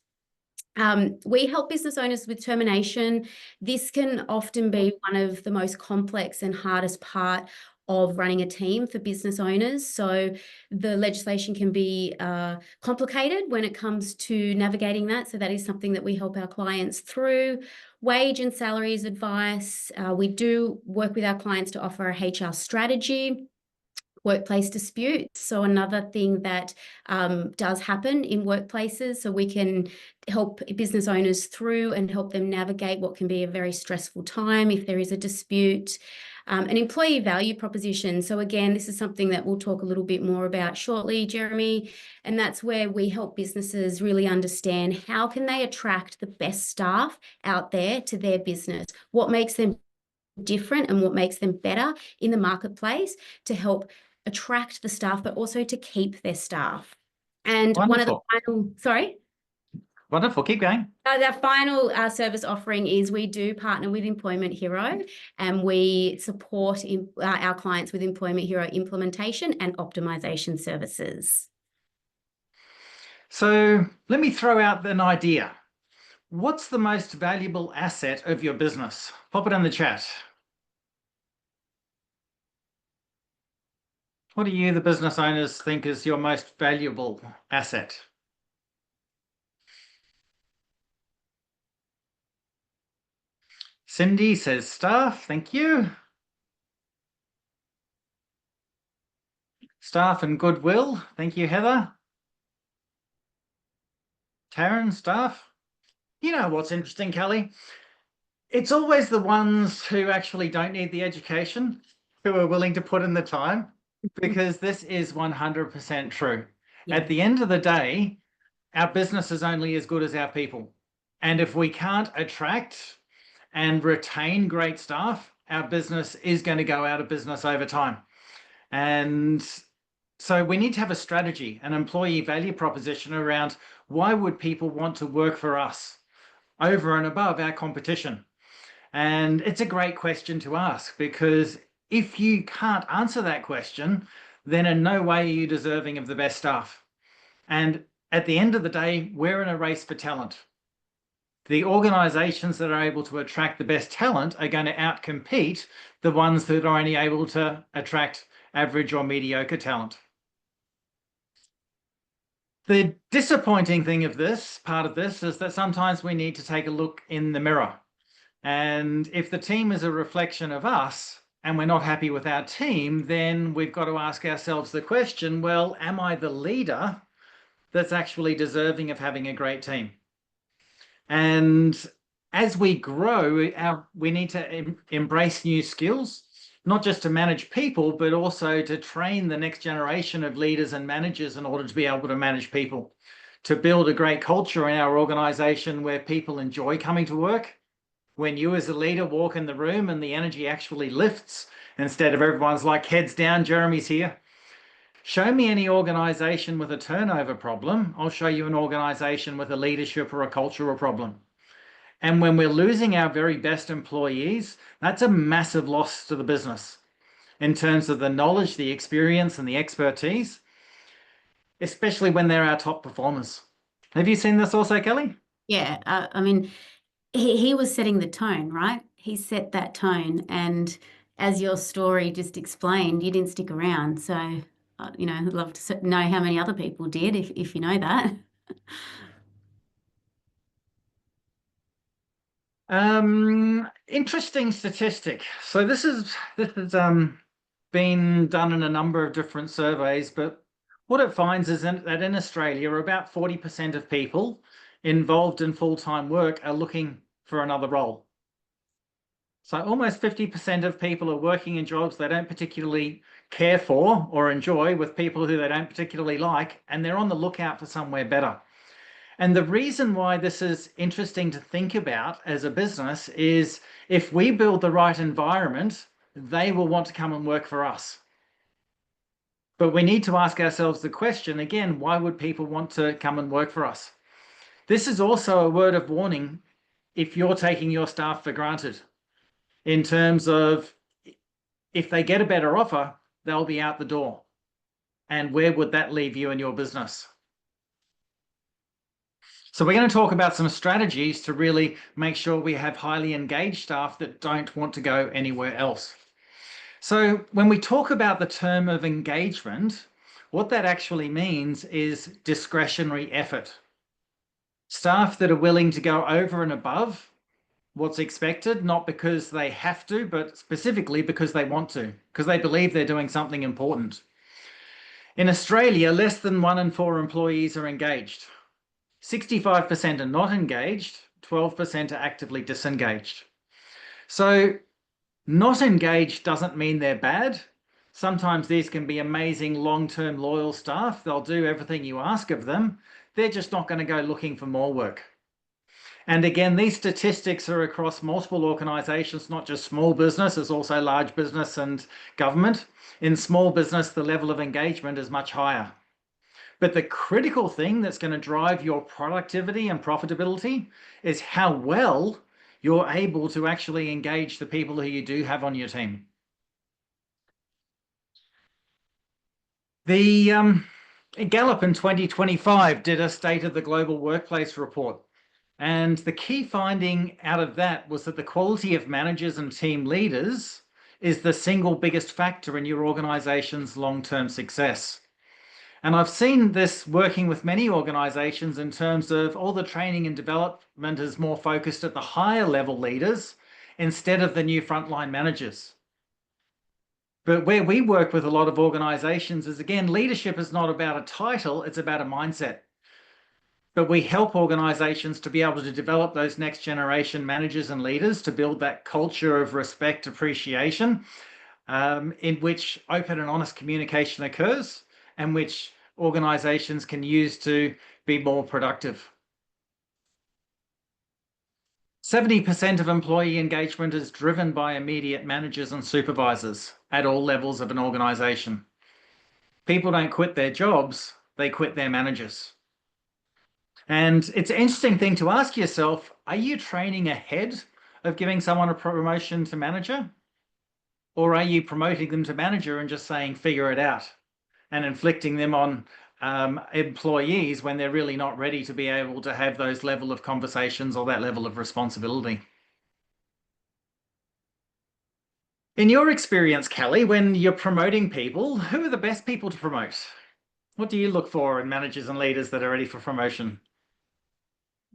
We help business owners with termination. This can often be one of the most complex and hardest part of running a team for business owners. So the legislation can be complicated when it comes to navigating that. So that is something that we help our clients through. Wage and salaries advice. We do work with our clients to offer a HR strategy. Workplace disputes. So another thing that does happen in workplaces, so we can help business owners through and help them navigate what can be a very stressful time if there is a dispute. An employee value proposition. So again, this is something that we'll talk a little bit more about shortly, Jeremy, and that's where we help businesses really understand how can they attract the best staff out there to their business, what makes them different and what makes them better in the marketplace to help attract the staff, but also to keep their staff. And one of the final, Wonderful, keep going. Our final service offering is we do partner with Employment Hero, and we support our clients with Employment Hero implementation and optimization services. So let me throw out an idea. What's the most valuable asset of your business? Pop it in the chat. What do you, the business owners, think is your most valuable asset? Cindy says staff, thank you. Staff and goodwill, thank you, Heather. Taryn, staff. You know what's interesting, Kelly? It's always the ones who actually don't need the education who are willing to put in the time, because this is 100% true. Yeah. At the end of the day, our business is only as good as our people. And if we can't attract and retain great staff, our business is going to go out of business over time. And so we need to have a strategy, an employee value proposition around why would people want to work for us over and above our competition. And it's a great question to ask, because if you can't answer that question, then in no way are you deserving of the best staff. And at the end of the day, we're in a race for talent. The organizations that are able to attract the best talent are going to outcompete the ones that are only able to attract average or mediocre talent. The disappointing thing of this, part of this, is that sometimes we need to take a look in the mirror. And if the team is a reflection of us and we're not happy with our team, then we've got to ask ourselves the question, well, am I the leader that's actually deserving of having a great team? And as we grow, we need to embrace new skills, not just to manage people, but also to train the next generation of leaders and managers in order to be able to manage people, to build a great culture in our organization where people enjoy coming to work. When you as a leader walk in the room and the energy actually lifts, instead of everyone's like heads down, Jeremy's here. Show me any organization with a turnover problem. I'll show you an organization with a leadership or a cultural problem. And when we're losing our very best employees, that's a massive loss to the business in terms of the knowledge, the experience, and the expertise, especially when they're our top performers. Have you seen this also, Kelly? Yeah, I mean, he was setting the tone, right? He set that tone, and as your story just explained, you didn't stick around. So, I'd love to know how many other people did, if you know that. Interesting statistic. So this has been done in a number of different surveys, but what it finds is that in Australia, about 40% of people involved in full-time work are looking for another role. So almost 50% of people are working in jobs they don't particularly care for or enjoy, with people who they don't particularly like, and they're on the lookout for somewhere better. And the reason why this is interesting to think about as a business is if we build the right environment, they will want to come and work for us. But we need to ask ourselves the question again, why would people want to come and work for us? This is also a word of warning if you're taking your staff for granted, in terms of if they get a better offer, they'll be out the door. And where would that leave you and your business? So we're going to talk about some strategies to really make sure we have highly engaged staff that don't want to go anywhere else. So when we talk about the term of engagement, what that actually means is discretionary effort. Staff that are willing to go over and above what's expected, not because they have to, but specifically because they want to, because they believe they're doing something important. In Australia, less than 1 in 4 employees are engaged. 65% are not engaged, 12% are actively disengaged. So not engaged doesn't mean they're bad. Sometimes these can be amazing long-term loyal staff. They'll do everything you ask of them. They're just not going to go looking for more work. And again, these statistics are across multiple organisations, not just small business, it's also large business and government. In small business, the level of engagement is much higher. But the critical thing that's going to drive your productivity and profitability is how well you're able to actually engage the people who you do have on your team. The Gallup in 2025 did a State of the Global Workplace report. And the key finding out of that was that the quality of managers and team leaders is the single biggest factor in your organization's long-term success. And I've seen this working with many organizations in terms of all the training and development is more focused at the higher level leaders instead of the new frontline managers. But where we work with a lot of organizations is, again, leadership is not about a title, it's about a mindset. But we help organizations to be able to develop those next generation managers and leaders to build that culture of respect, appreciation, in which open and honest communication occurs and which organizations can use to be more productive. 70% of employee engagement is driven by immediate managers and supervisors at all levels of an organization. People don't quit their jobs, they quit their managers. And it's an interesting thing to ask yourself, are you training ahead of giving someone a promotion to manager? Or are you promoting them to manager and just saying, figure it out, and inflicting them on employees when they're really not ready to be able to have those level of conversations or that level of responsibility? In your experience, Kelly, when you're promoting people, who are the best people to promote? What do you look for in managers and leaders that are ready for promotion?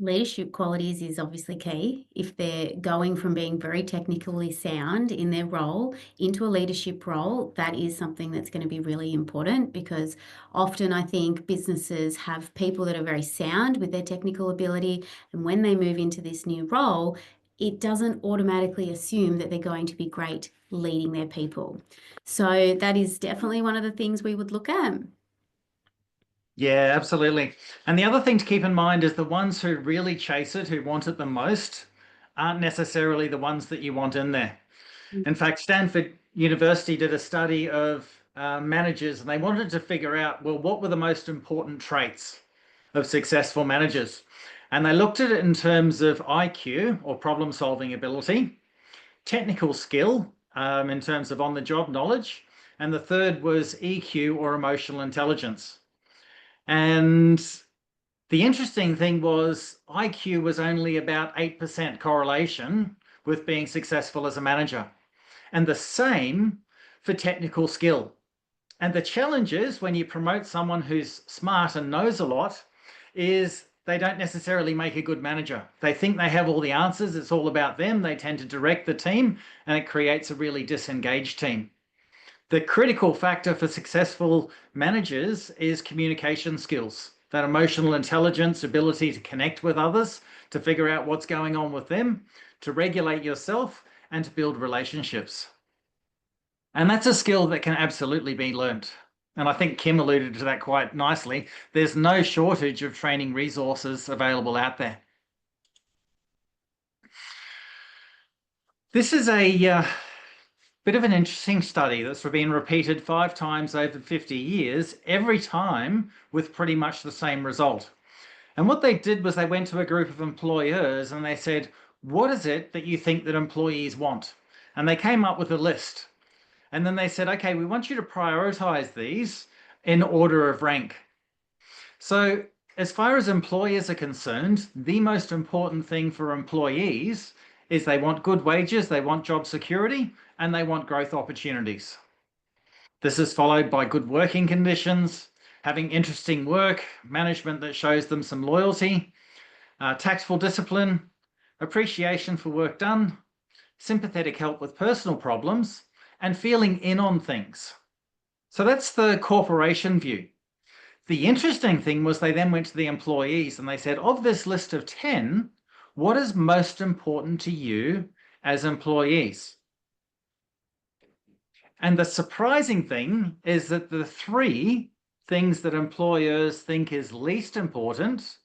Leadership qualities is obviously key. If they're going from being very technically sound in their role into a leadership role, that is something that's going to be really important, because often I think businesses have people that are very sound with their technical ability, and when they move into this new role, it doesn't automatically assume that they're going to be great leading their people. So that is definitely one of the things we would look at. Yeah, absolutely. And the other thing to keep in mind is the ones who really chase it, who want it the most, aren't necessarily the ones that you want in there. In fact, Stanford University did a study of managers, and they wanted to figure out, well, what were the most important traits of successful managers? And they looked at it in terms of IQ, or problem-solving ability, technical skill, in terms of on-the-job knowledge, and the third was EQ, or emotional intelligence. And the interesting thing was IQ was only about 8% correlation with being successful as a manager, and the same for technical skill. And the challenge is when you promote someone who's smart and knows a lot is they don't necessarily make a good manager. They think they have all the answers. It's all about them. They tend to direct the team, and it creates a really disengaged team. The critical factor for successful managers is communication skills, that emotional intelligence, ability to connect with others, to figure out what's going on with them, to regulate yourself, and to build relationships. And that's a skill that can absolutely be learned. And I think Kim alluded to that quite nicely. There's no shortage of training resources available out there. This is a bit of an interesting study that's been repeated 5 times over 50 years, every time with pretty much the same result. And what they did was they went to a group of employers and they said, what is it that you think that employees want? And they came up with a list. And then they said, okay, we want you to prioritize these in order of rank. So as far as employers are concerned, the most important thing for employees is they want good wages, they want job security, and they want growth opportunities. This is followed by good working conditions, having interesting work, management that shows them some loyalty, tactful discipline, appreciation for work done, sympathetic help with personal problems, and feeling in on things. So that's the corporation view. The interesting thing was they then went to the employees and they said, of this list of 10, what is most important to you as employees? And the surprising thing is that the 3 things that employers think is least important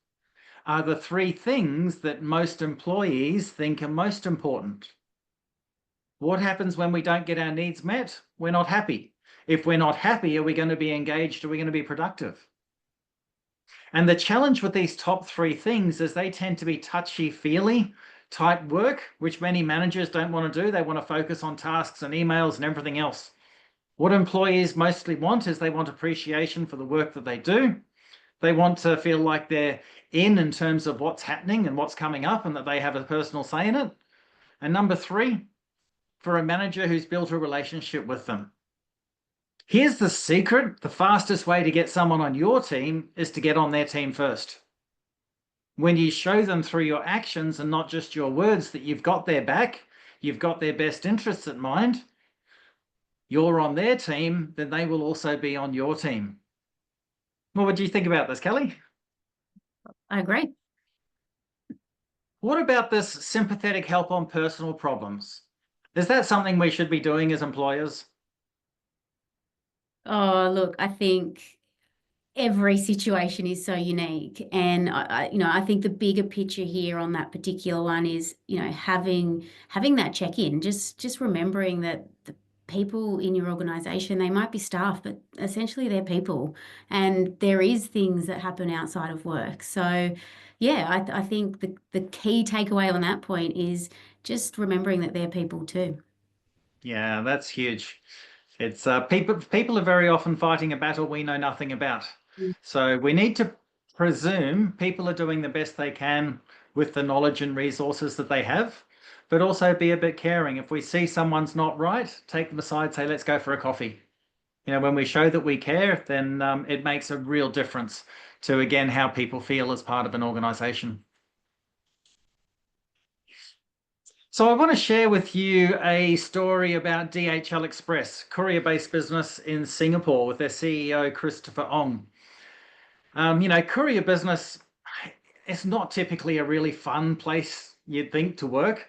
are the 3 things that most employees think are most important. What happens when we don't get our needs met? We're not happy. If we're not happy, are we going to be engaged? Are we going to be productive? And the challenge with these top 3 things is they tend to be touchy-feely type work, which many managers don't want to do. They want to focus on tasks and emails and everything else. What employees mostly want is they want appreciation for the work that they do. They want to feel like they're in terms of what's happening and what's coming up and that they have a personal say in it. And number 3, for a manager who's built a relationship with them. Here's the secret. The fastest way to get someone on your team is to get on their team first. When you show them through your actions and not just your words that you've got their back, you've got their best interests at mind, you're on their team, then they will also be on your team. Well, what do you think about this, Kelly? I agree. What about this sympathetic help on personal problems? Is that something we should be doing as employers? Oh, look, I think every situation is so unique, and I think the bigger picture here on that particular one is, having that check-in, just remembering that the people in your organization, they might be staff, but essentially they're people, and there is things that happen outside of work. So yeah, I think the key takeaway on that point is just remembering that they're people too. Yeah, that's huge. It's people are very often fighting a battle we know nothing about. So we need to presume people are doing the best they can with the knowledge and resources that they have, but also be a bit caring. If we see someone's not right, take them aside, say, let's go for a coffee. When we show that we care, then it makes a real difference to, again, how people feel as part of an organization. So I want to share with you a story about DHL Express, courier-based business in Singapore with their CEO, Christopher Ong. Courier business, it's not typically a really fun place you'd think to work,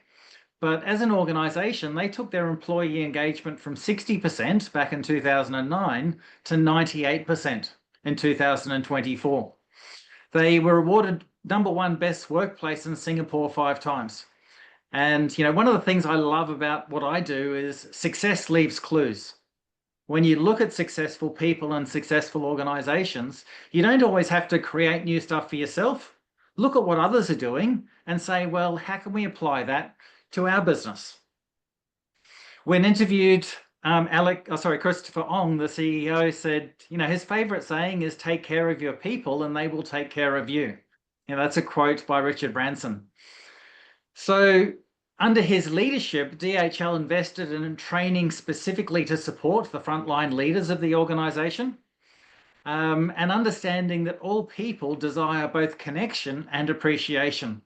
but as an organization, they took their employee engagement from 60% back in 2009 to 98% in 2024. They were awarded #1 best workplace in Singapore 5 times. And, one of the things I love about what I do is success leaves clues. When you look at successful people and successful organizations, you don't always have to create new stuff for yourself. Look at what others are doing and say, well, how can we apply that to our business? When interviewed, Christopher Ong, the CEO, said, his favorite saying is take care of your people and they will take care of you. That's a quote by Richard Branson. So under his leadership, DHL invested in training specifically to support the frontline leaders of the organization, and understanding that all people desire both connection and appreciation.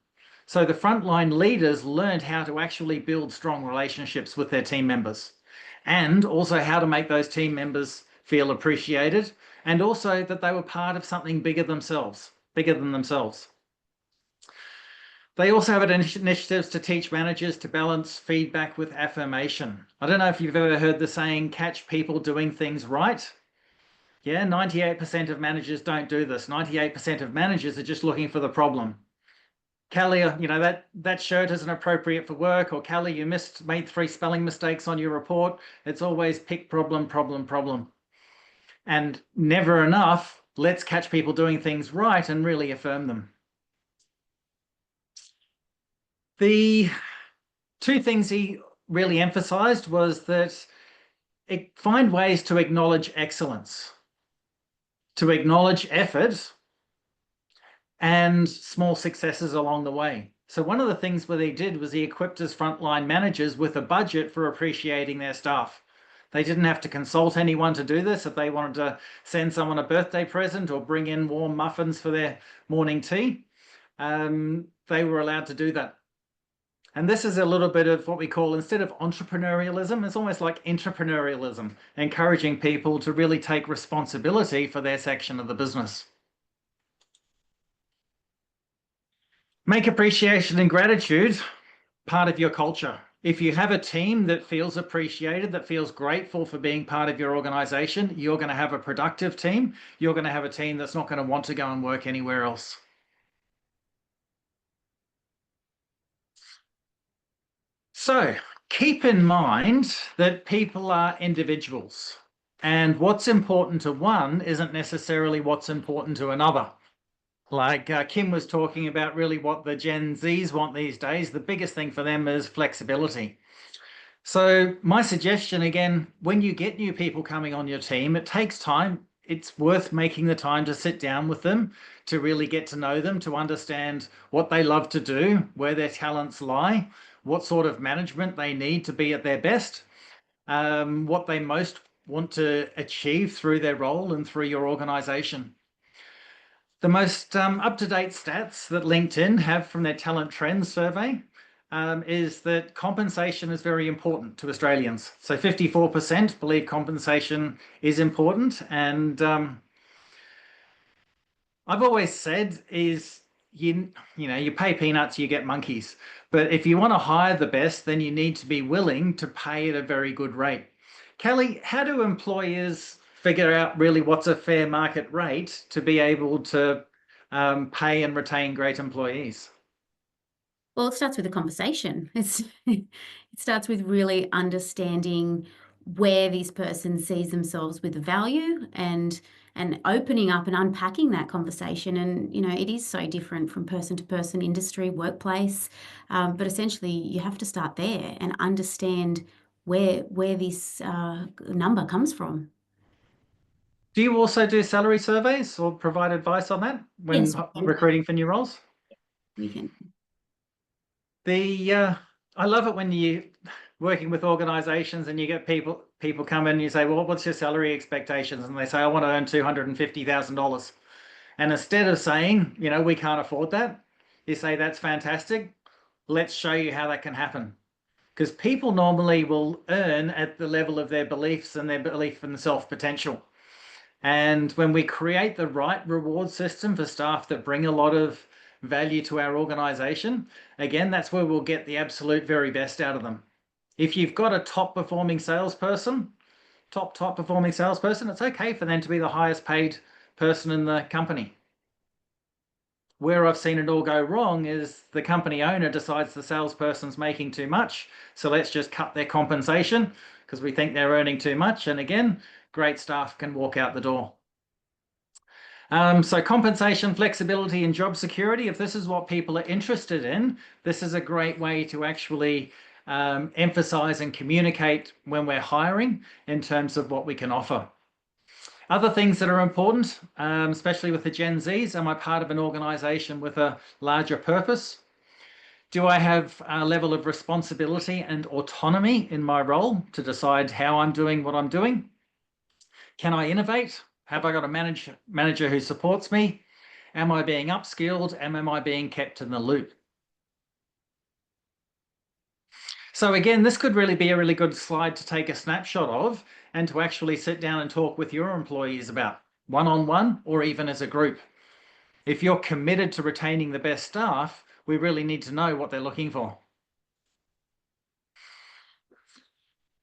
So the frontline leaders learned how to actually build strong relationships with their team members, and also how to make those team members feel appreciated, and also that they were part of something bigger than themselves. They also have initiatives to teach managers to balance feedback with affirmation. I don't know if you've ever heard the saying, catch people doing things right. Yeah, 98% of managers don't do this. 98% of managers are just looking for the problem. Kelly, that shirt isn't appropriate for work, or Kelly, you made 3 spelling mistakes on your report. It's always pick problem, problem, problem. And never enough, let's catch people doing things right and really affirm them. The 2 things he really emphasized was that find ways to acknowledge excellence, to acknowledge effort and small successes along the way. So one of the things what he did was he equipped his frontline managers with a budget for appreciating their staff. They didn't have to consult anyone to do this. If they wanted to send someone a birthday present or bring in warm muffins for their morning tea, they were allowed to do that. And this is a little bit of what we call, instead of entrepreneurialism, it's almost like entrepreneurialism, encouraging people to really take responsibility for their section of the business. Make appreciation and gratitude part of your culture. If you have a team that feels appreciated, that feels grateful for being part of your organization, you're going to have a productive team. You're going to have a team that's not going to want to go and work anywhere else. So keep in mind that people are individuals, and what's important to one isn't necessarily what's important to another. Like Kim was talking about, really what the Gen Zs want these days, the biggest thing for them is flexibility. So my suggestion, again, when you get new people coming on your team, it takes time. It's worth making the time to sit down with them, to really get to know them, to understand what they love to do, where their talents lie, what sort of management they need to be at their best, what they most want to achieve through their role and through your organization. The most up-to-date stats that LinkedIn have from their talent trends survey is that compensation is very important to Australians. So 54% believe compensation is important. And I've always said is, you pay peanuts, you get monkeys. But if you want to hire the best, then you need to be willing to pay at a very good rate. Kelly, how do employers figure out really what's a fair market rate to be able to pay and retain great employees? Well, it starts with a conversation. It starts with really understanding where this person sees themselves with value, and opening up and unpacking that conversation. And it is so different from person to person, industry, workplace, but essentially you have to start there and understand where this number comes from. Do you also do salary surveys or provide advice on that when Yes, we can. recruiting for new roles? We can. I love it when you working with organizations and you get people come in and you say, well, what's your salary expectations? And they say, I want to earn $250,000. And instead of saying, we can't afford that, you say, that's fantastic. Let's show you how that can happen. Because people normally will earn at the level of their beliefs and their belief in self-potential. And when we create the right reward system for staff that bring a lot of value to our organization, again, that's where we'll get the absolute very best out of them. If you've got a top performing salesperson, top performing salesperson, it's okay for them to be the highest paid person in the company. Where I've seen it all go wrong is the company owner decides the salesperson's making too much, so let's just cut their compensation because we think they're earning too much. And again, great staff can walk out the door. So compensation, flexibility, and job security, if this is what people are interested in, this is a great way to actually emphasize and communicate when we're hiring in terms of what we can offer. Other things that are important, especially with the Gen Zs, am I part of an organization with a larger purpose? Do I have a level of responsibility and autonomy in my role to decide how I'm doing what I'm doing? Can I innovate? Have I got a manager who supports me? Am I being upskilled? Am I being kept in the loop? So again, this could really be a really good slide to take a snapshot of and to actually sit down and talk with your employees about one-on-one or even as a group. If you're committed to retaining the best staff, we really need to know what they're looking for.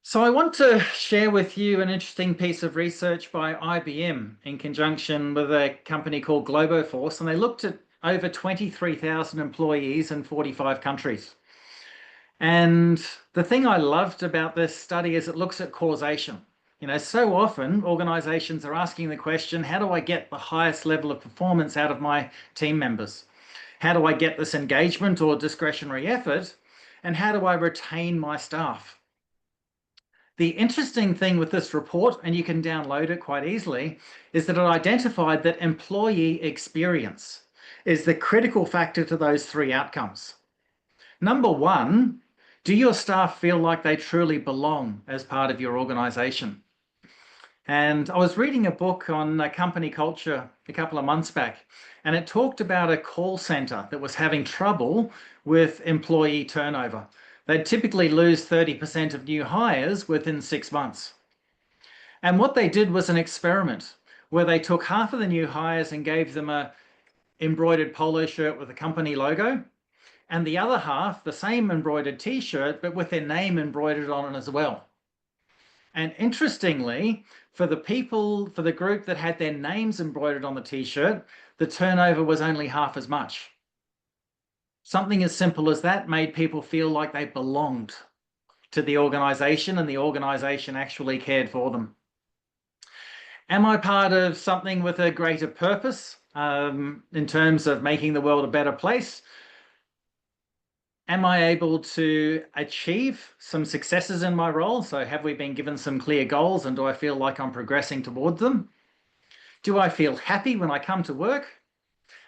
So I want to share with you an interesting piece of research by IBM in conjunction with a company called Globoforce, and they looked at over 23,000 employees in 45 countries. And the thing I loved about this study is it looks at causation. So often organizations are asking the question, how do I get the highest level of performance out of my team members? How do I get this engagement or discretionary effort? And how do I retain my staff? The interesting thing with this report, and you can download it quite easily, is that it identified that employee experience is the critical factor to those three outcomes. Number one, do your staff feel like they truly belong as part of your organization? And I was reading a book on company culture a couple of months back, and it talked about a call center that was having trouble with employee turnover. They'd typically lose 30% of new hires within 6 months. And what they did was an experiment where they took half of the new hires and gave them a embroidered polo shirt with a company logo, and the other half the same embroidered t-shirt but with their name embroidered on it as well. And interestingly, for the group that had their names embroidered on the t-shirt, the turnover was only half as much. Something as simple as that made people feel like they belonged to the organization and the organization actually cared for them. Am I part of something with a greater purpose in terms of making the world a better place? Am I able to achieve some successes in my role? So have we been given some clear goals, and do I feel like I'm progressing towards them? Do I feel happy when I come to work?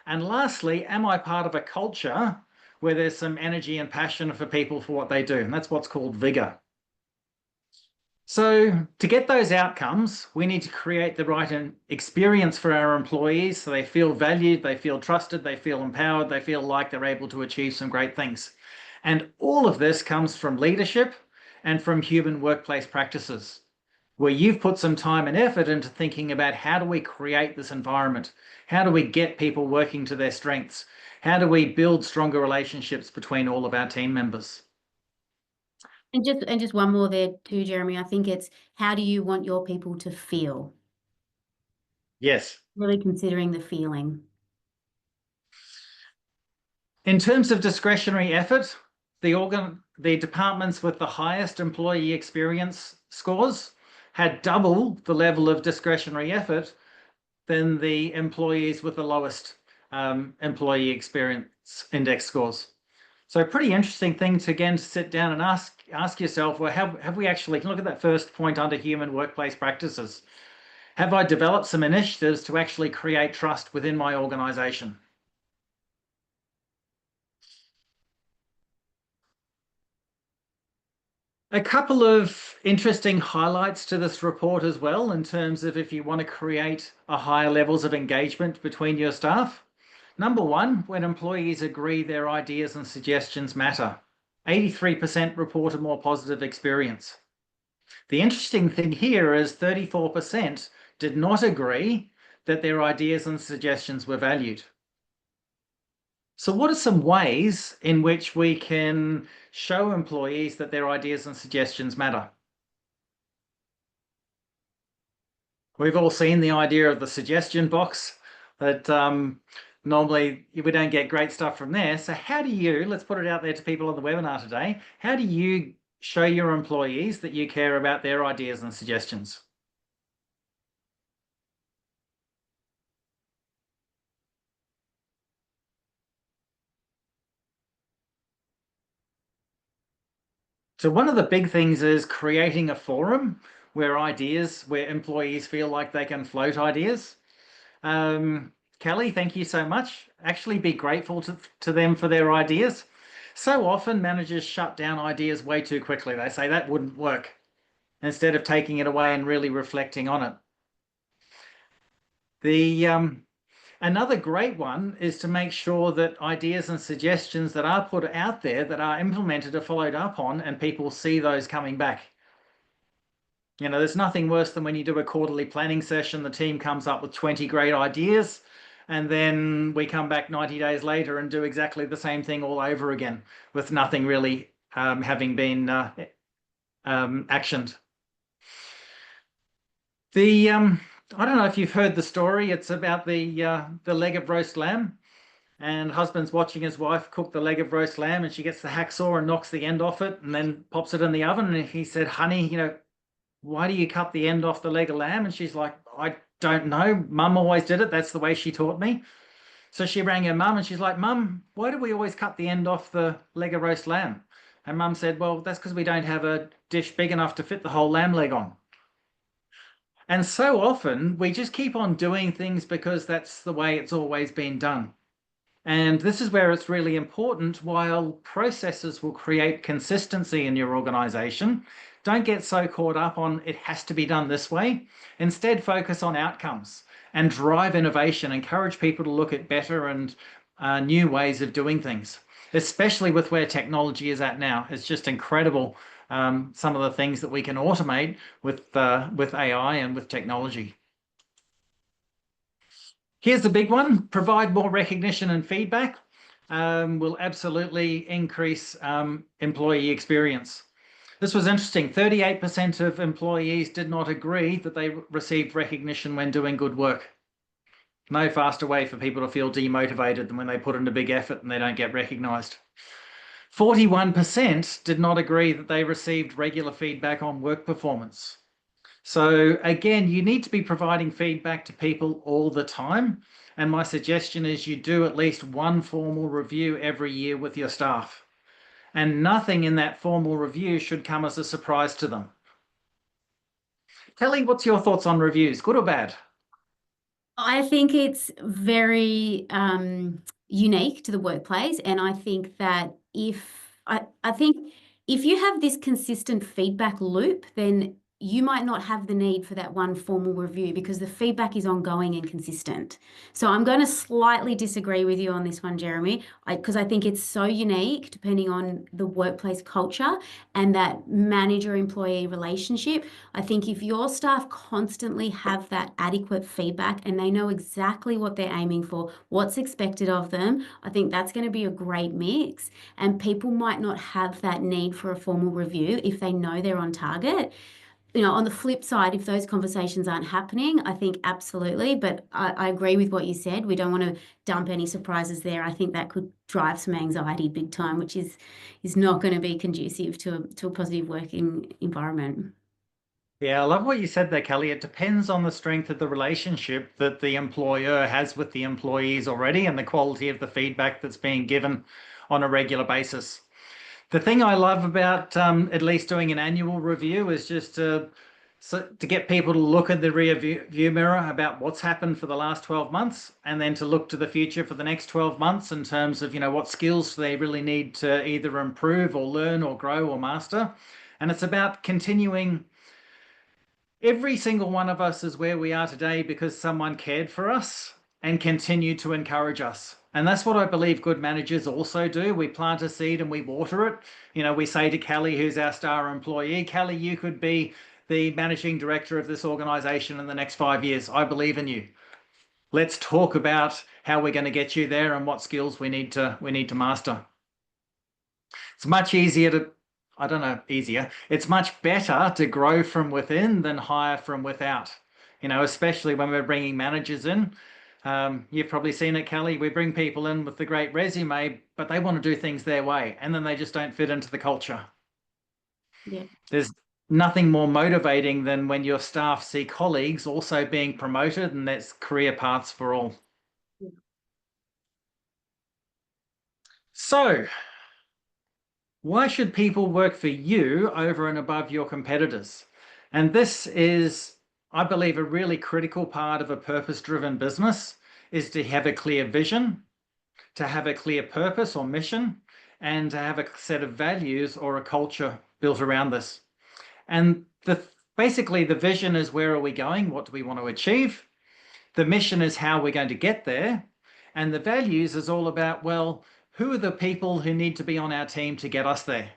And lastly, am I part of a culture where there's some energy and passion for people for what they do? And that's what's called vigor. So to get those outcomes, we need to create the right experience for our employees so they feel valued, they feel trusted, they feel empowered, they feel like they're able to achieve some great things. And all of this comes from leadership and from human workplace practices, where you've put some time and effort into thinking about how do we create this environment? How do we get people working to their strengths? How do we build stronger relationships between all of our team members? And just one more there too, Jeremy. I think it's how do you want your people to feel? Yes. Really considering the feeling. In terms of discretionary effort, the departments with the highest employee experience scores had double the level of discretionary effort than the employees with the lowest employee experience index scores. So a pretty interesting thing to, again, to sit down and ask yourself, well, have we actually, look at that first point under human workplace practices. Have I developed some initiatives to actually create trust within my organization? A couple of interesting highlights to this report as well, in terms of if you want to create a higher levels of engagement between your staff. Number one, when employees agree their ideas and suggestions matter. 83% report a more positive experience. The interesting thing here is 34% did not agree that their ideas and suggestions were valued. So what are some ways in which we can show employees that their ideas and suggestions matter? We've all seen the idea of the suggestion box, that normally we don't get great stuff from there. So how do you, let's put it out there to people on the webinar today, how do you show your employees that you care about their ideas and suggestions? So one of the big things is creating a forum where employees feel like they can float ideas. Kelly, thank you so much. Actually be grateful to them for their ideas. So often managers shut down ideas way too quickly. They say that wouldn't work, instead of taking it away and really reflecting on it. Another great one is to make sure that ideas and suggestions that are put out there, that are implemented, are followed up on, and people see those coming back. You know, there's nothing worse than when you do a quarterly planning session, the team comes up with 20 great ideas, and then we come back 90 days later and do exactly the same thing all over again, with nothing really having been actioned. I don't know if you've heard the story. It's about the leg of roast lamb, and husband's watching his wife cook the leg of roast lamb, and she gets the hacksaw and knocks the end off it and then pops it in the oven. And he said, honey, you know, why do you cut the end off the leg of lamb? And she's like, I don't know. Mum always did it. That's the way she taught me. So she rang her mum and she's like, Mum, why do we always cut the end off the leg of roast lamb? And Mum said, well, that's because we don't have a dish big enough to fit the whole lamb leg on. And so often we just keep on doing things because that's the way it's always been done. And this is where it's really important. While processes will create consistency in your organization, don't get so caught up on it has to be done this way. Instead, focus on outcomes and drive innovation. Encourage people to look at better and new ways of doing things, especially with where technology is at now. It's just incredible, some of the things that we can automate with AI and with technology. Here's the big one: provide more recognition and feedback. Will absolutely increase employee experience. This was interesting. 38% of employees did not agree that they received recognition when doing good work. No faster way for people to feel demotivated than when they put in a big effort and they don't get recognised. 41% did not agree that they received regular feedback on work performance. So again, you need to be providing feedback to people all the time. And my suggestion is you do at least one formal review every year with your staff. And nothing in that formal review should come as a surprise to them. Kelly, what's your thoughts on reviews, good or bad? I think it's very unique to the workplace, and I think that I think if you have this consistent feedback loop, then you might not have the need for that one formal review because the feedback is ongoing and consistent. So I'm going to slightly disagree with you on this one, Jeremy, because I think it's so unique depending on the workplace culture and that manager-employee relationship. I think if your staff constantly have that adequate feedback and they know exactly what they're aiming for, what's expected of them, I think that's going to be a great mix. And people might not have that need for a formal review if they know they're on target. On the flip side, if those conversations aren't happening, I think absolutely. But I agree with what you said. We don't want to dump any surprises there. I think that could drive some anxiety big time, which is not going to be conducive to a positive working environment. Yeah, I love what you said there, Kelly. It depends on the strength of the relationship that the employer has with the employees already and the quality of the feedback that's being given on a regular basis. The thing I love about at least doing an annual review is just to get people to look at the rear view mirror about what's happened for the last 12 months and then to look to the future for the next 12 months in terms of, what skills they really need to either improve or learn or grow or master. And it's about continuing. Every single one of us is where we are today because someone cared for us and continued to encourage us. And that's what I believe good managers also do. We plant a seed and we water it. We say to Kelly, who's our star employee, Kelly, you could be the managing director of this organization in the next 5 years. I believe in you. Let's talk about how we're going to get you there and what skills we need to master. It's much easier to, it's much better to grow from within than hire from without, especially when we're bringing managers in. You've probably seen it, Kelly. We bring people in with the great resume, but they want to do things their way, and then they just don't fit into the culture. Yeah. There's nothing more motivating than when your staff see colleagues also being promoted, and that's career paths for all. Yeah. So, why should people work for you over and above your competitors? And this is, I believe, a really critical part of a purpose-driven business is to have a clear vision, to have a clear purpose or mission, and to have a set of values or a culture built around this. And basically the vision is where are we going? What do we want to achieve? The mission is how we're going to get there. And the values is all about, well, who are the people who need to be on our team to get us there?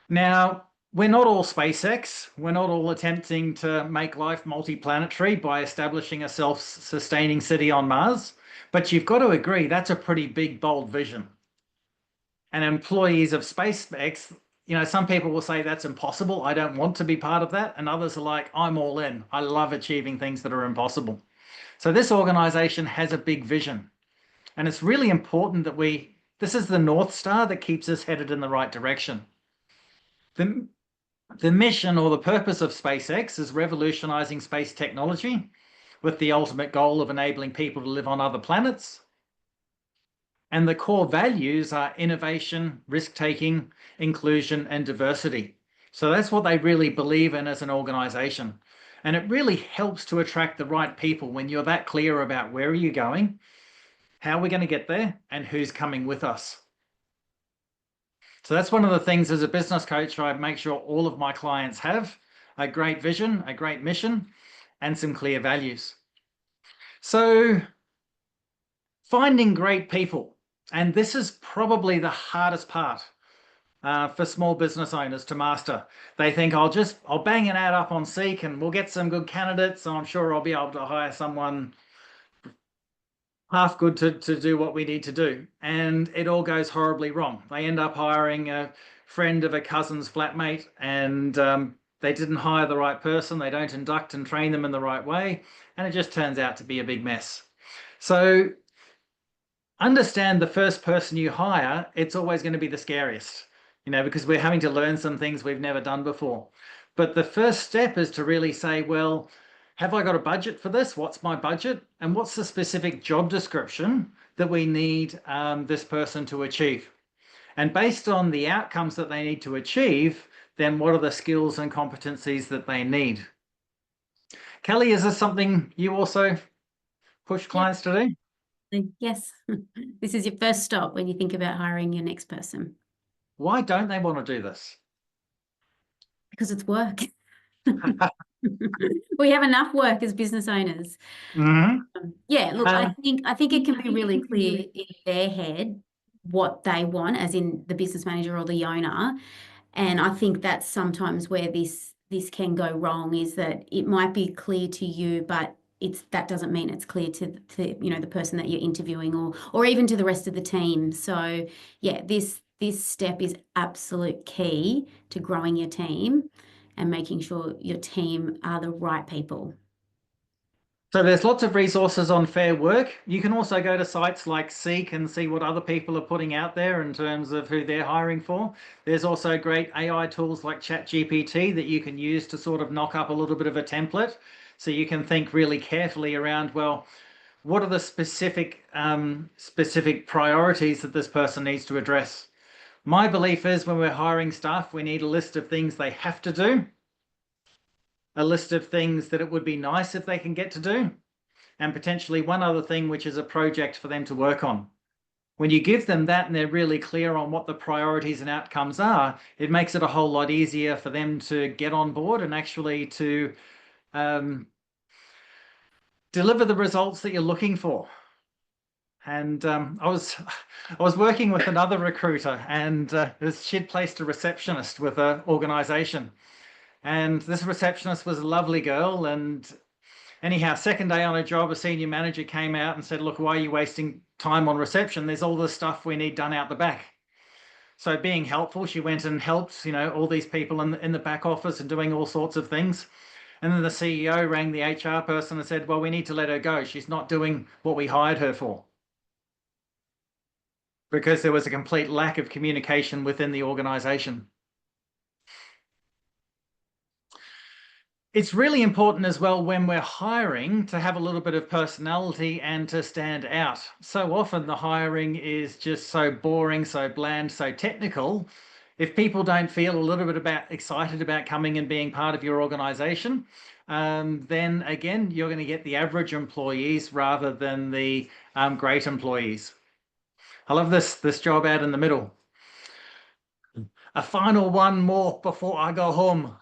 Now, we're not all SpaceX. We're not all attempting to make life multi-planetary by establishing a self-sustaining city on Mars. But you've got to agree, that's a pretty big, bold vision. And employees of SpaceX, some people will say that's impossible. I don't want to be part of that. And others are like, I'm all in. I love achieving things that are impossible. So this organization has a big vision. And it's really important that this is the North Star that keeps us headed in the right direction. The mission or the purpose of SpaceX is revolutionizing space technology with the ultimate goal of enabling people to live on other planets. And the core values are innovation, risk-taking, inclusion, and diversity. So that's what they really believe in as an organization. And it really helps to attract the right people when you're that clear about where are you going, how we're going to get there, and who's coming with us. So that's one of the things as a business coach I make sure all of my clients have: a great vision, a great mission, and some clear values. So finding great people, and this is probably the hardest part for small business owners to master. They think I'll bang an ad up on Seek and we'll get some good candidates, and I'm sure I'll be able to hire someone half good to do what we need to do. And it all goes horribly wrong. They end up hiring a friend of a cousin's flatmate, and they didn't hire the right person. They don't induct and train them in the right way, and it just turns out to be a big mess. So understand the first person you hire, it's always going to be the scariest, because we're having to learn some things we've never done before. But the first step is to really say, well, have I got a budget for this? What's my budget? And what's the specific job description that we need this person to achieve? And based on the outcomes that they need to achieve, then what are the skills and competencies that they need? Kelly, is this something you also push clients to do? Yes. This is your first stop when you think about hiring your next person. Why don't they want to do this? Because it's work. We have enough work as business owners. Yeah, look, I think it can be really clear in their head what they want, as in the business manager or the owner. And I think that's sometimes where this can go wrong, is that it might be clear to you, but that doesn't mean it's clear to the person that you're interviewing, or even to the rest of the team. So yeah, this step is absolute key to growing your team and making sure your team are the right people. So there's lots of resources on Fair Work. You can also go to sites like Seek and see what other people are putting out there in terms of who they're hiring for. There's also great AI tools like ChatGPT that you can use to sort of knock up a little bit of a template. So you can think really carefully around, well, what are the specific priorities that this person needs to address? My belief is when we're hiring staff, we need a list of things they have to do, a list of things that it would be nice if they can get to do, and potentially one other thing, which is a project for them to work on. When you give them that and they're really clear on what the priorities and outcomes are, it makes it a whole lot easier for them to get on board and actually to deliver the results that you're looking for. And I was working with another recruiter, and she'd placed a receptionist with an organization. And this receptionist was a lovely girl. And anyhow, second day on a job, a senior manager came out and said, look, why are you wasting time on reception? There's all this stuff we need done out the back. So being helpful, she went and helped, all these people in the back office and doing all sorts of things. And then the CEO rang the HR person and said, well, we need to let her go. She's not doing what we hired her for. Because there was a complete lack of communication within the organization. It's really important as well when we're hiring to have a little bit of personality and to stand out. So often the hiring is just so boring, so bland, so technical. If people don't feel a little bit excited about coming and being part of your organization, then again, you're going to get the average employees rather than the great employees. I love this job ad in the middle. A final one more before I go home.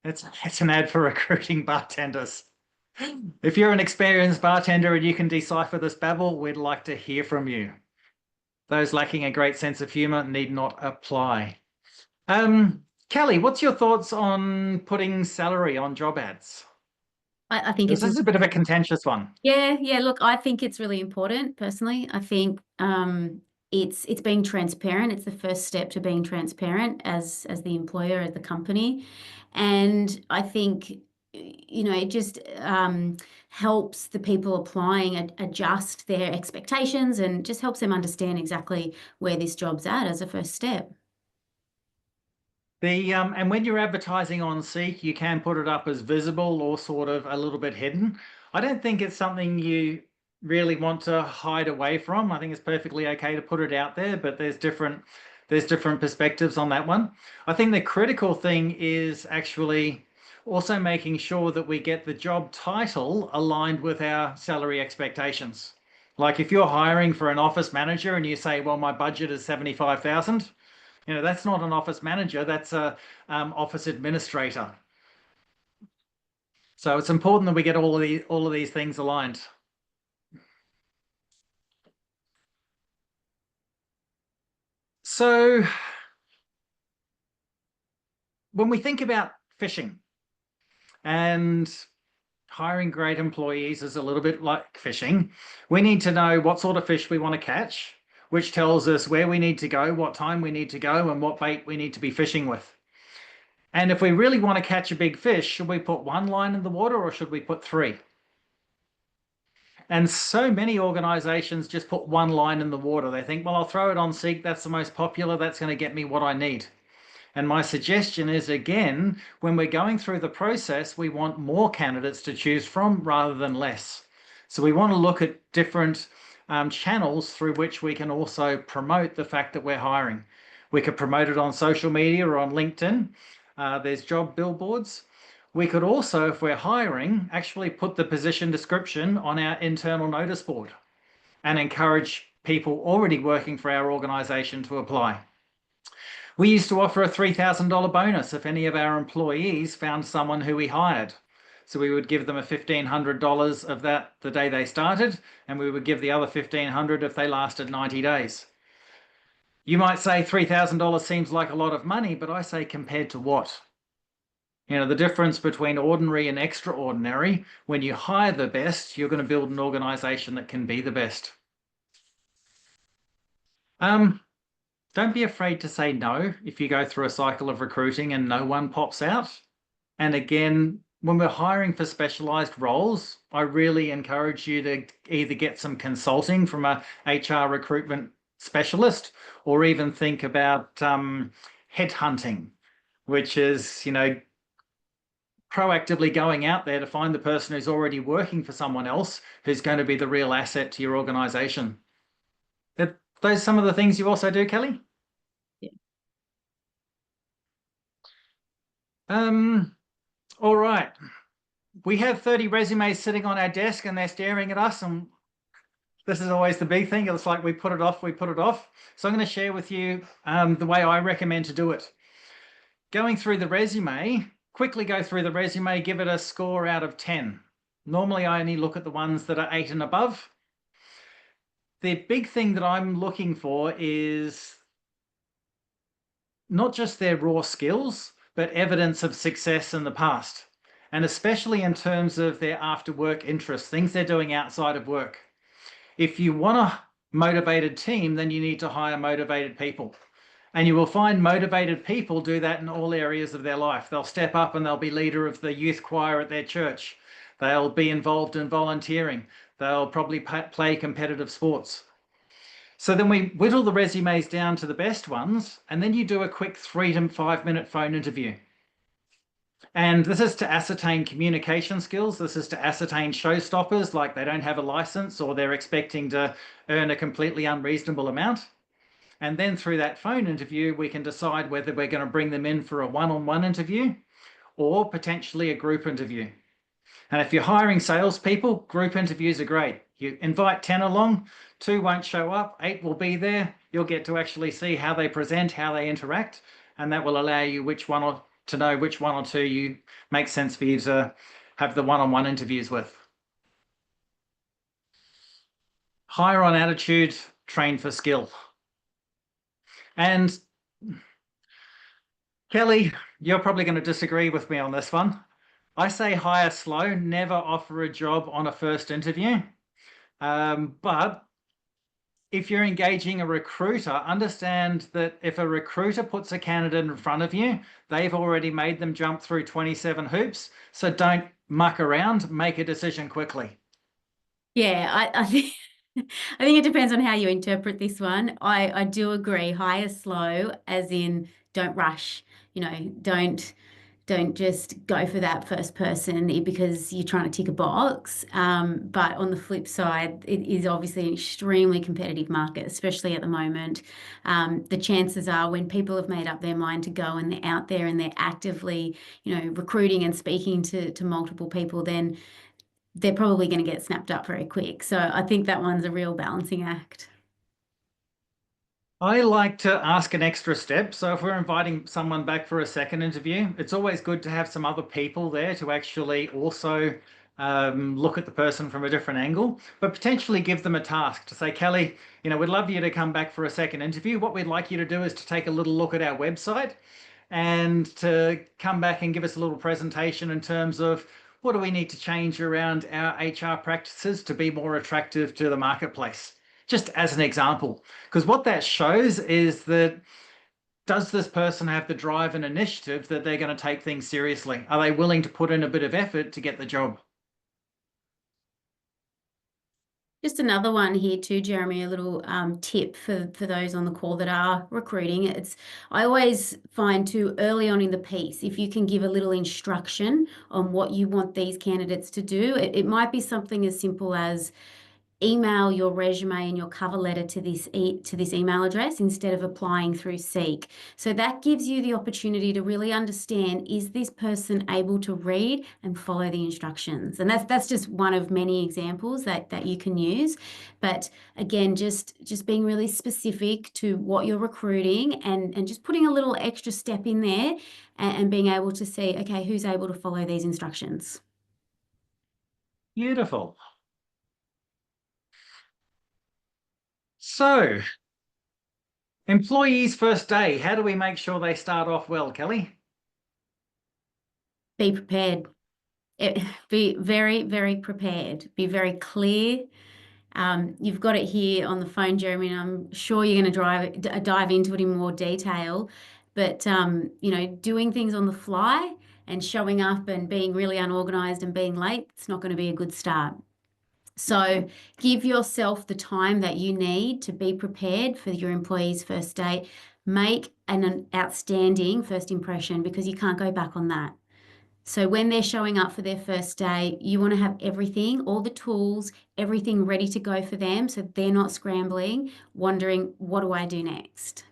It's an ad for recruiting bartenders. If you're an experienced bartender and you can decipher this babble, we'd like to hear from you. Those lacking a great sense of humor need not apply. Kelly, what's your thoughts on putting salary on job ads? I think this is a bit of a contentious one. Yeah. Look, I think it's really important personally. I think it's being transparent. It's the first step to being transparent as the employer, as the company. And I think, it just helps the people applying adjust their expectations and just helps them understand exactly where this job's at as a first step. And when you're advertising on Seek, you can put it up as visible or sort of a little bit hidden. I don't think it's something you really want to hide away from. I think it's perfectly okay to put it out there, but there's different perspectives on that one. I think the critical thing is actually also making sure that we get the job title aligned with our salary expectations. Like if you're hiring for an office manager and you say, well, my budget is 75,000, that's not an office manager, that's a office administrator. So it's important that we get all of these things aligned. So when we think about fishing, and hiring great employees is a little bit like fishing, we need to know what sort of fish we want to catch, which tells us where we need to go, what time we need to go, and what bait we need to be fishing with. And if we really want to catch a big fish, should we put one line in the water or should we put 3? And so many organizations just put one line in the water. They think, well, I'll throw it on Seek. That's the most popular. That's going to get me what I need. And my suggestion is, again, when we're going through the process, we want more candidates to choose from rather than less. So we want to look at different channels through which we can also promote the fact that we're hiring. We could promote it on social media or on LinkedIn. There's job billboards. We could also, if we're hiring, actually put the position description on our internal notice board and encourage people already working for our organisation to apply. We used to offer a $3,000 bonus if any of our employees found someone who we hired. So we would give them a $1,500 of that the day they started, and we would give the other $1,500 if they lasted 90 days. You might say $3,000 seems like a lot of money, but I say compared to what? The difference between ordinary and extraordinary, when you hire the best, you're going to build an organization that can be the best. Don't be afraid to say no if you go through a cycle of recruiting and no one pops out. And again, when we're hiring for specialized roles, I really encourage you to either get some consulting from a HR recruitment specialist or even think about headhunting, which is, proactively going out there to find the person who's already working for someone else who's going to be the real asset to your organization. Are those some of the things you also do, Kelly? Yeah. All right. We have 30 resumes sitting on our desk and they're staring at us, and this is always the big thing. It's like we put it off. So I'm going to share with you the way I recommend to do it. Going through the resume, quickly go through the resume, give it a score out of 10. Normally, I only look at the ones that are 8 and above. The big thing that I'm looking for is not just their raw skills, but evidence of success in the past, and especially in terms of their after-work interests, things they're doing outside of work. If you want a motivated team, then you need to hire motivated people. And you will find motivated people do that in all areas of their life. They'll step up and they'll be leader of the youth choir at their church. They'll be involved in volunteering. They'll probably play competitive sports. So then we whittle the resumes down to the best ones, and then you do a quick 3 to 5 minute phone interview. And this is to ascertain communication skills. This is to ascertain showstoppers, like they don't have a license or they're expecting to earn a completely unreasonable amount. And then through that phone interview, we can decide whether we're going to bring them in for a one-on-one interview or potentially a group interview. And if you're hiring salespeople, group interviews are great. You invite 10 along, 2 won't show up, 8 will be there. You'll get to actually see how they present, how they interact, and that will allow you to know which 1 or 2 you make sense for you to have the one-on-one interviews with. Hire on attitude, train for skill. And Kelly, you're probably going to disagree with me on this one. I say hire slow, never offer a job on a first interview. But if you're engaging a recruiter, understand that if a recruiter puts a candidate in front of you, they've already made them jump through 27 hoops. So don't muck around, make a decision quickly. Yeah, I think I think it depends on how you interpret this one. I do agree, hire slow, as in don't rush, don't just go for that first person because you're trying to tick a box. But on the flip side, it is obviously an extremely competitive market, especially at the moment. The chances are when people have made up their mind to go and they're out there and they're actively, recruiting and speaking to multiple people, then they're probably going to get snapped up very quick. So I think that one's a real balancing act. I like to ask an extra step. So if we're inviting someone back for a second interview, it's always good to have some other people there to actually also look at the person from a different angle, but potentially give them a task to say, Kelly, we'd love you to come back for a second interview. What we'd like you to do is to take a little look at our website and to come back and give us a little presentation in terms of what do we need to change around our HR practices to be more attractive to the marketplace. Just as an example, because what that shows is that does this person have the drive and initiative that they're going to take things seriously? Are they willing to put in a bit of effort to get the job? Just another one here too, Jeremy, a little tip for those on the call that are recruiting. I always find too early on in the piece, if you can give a little instruction on what you want these candidates to do, it might be something as simple as email your resume and your cover letter to this email address instead of applying through Seek. So that gives you the opportunity to really understand, is this person able to read and follow the instructions? And that's just one of many examples that you can use. But again, just being really specific to what you're recruiting and just putting a little extra step in there and being able to see, okay, who's able to follow these instructions? Beautiful. So, employees' first day, how do we make sure they start off well, Kelly? Be prepared. Be very, very prepared. Be very clear. You've got it here on the phone, Jeremy, and I'm sure you're going to dive into it in more detail. But, doing things on the fly and showing up and being really unorganized and being late, it's not going to be a good start. So give yourself the time that you need to be prepared for your employee's first day. Make an outstanding first impression because you can't go back on that. So when they're showing up for their first day, you want to have everything, all the tools, everything ready to go for them so they're not scrambling, wondering, what do I do next?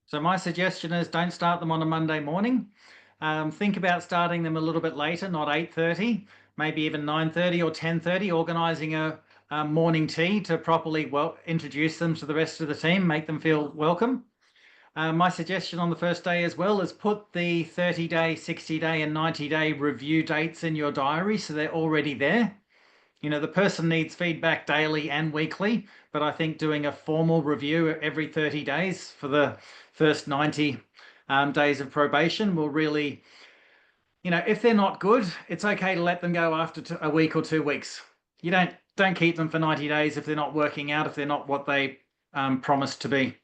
So my suggestion is don't start them on a Monday morning. Think about starting them a little bit later, not 8:30. Maybe even 9:30 or 10:30, organising a morning tea to properly introduce them to the rest of the team, make them feel welcome. My suggestion on the first day as well is put the 30-day, 60-day and 90-day review dates in your diary so they're already there. The person needs feedback daily and weekly, but I think doing a formal review every 30 days for the first 90 days of probation will really, if they're not good, it's okay to let them go after a week or 2 weeks. You don't keep them for 90 days if they're not working out, if they're not what they promised to be.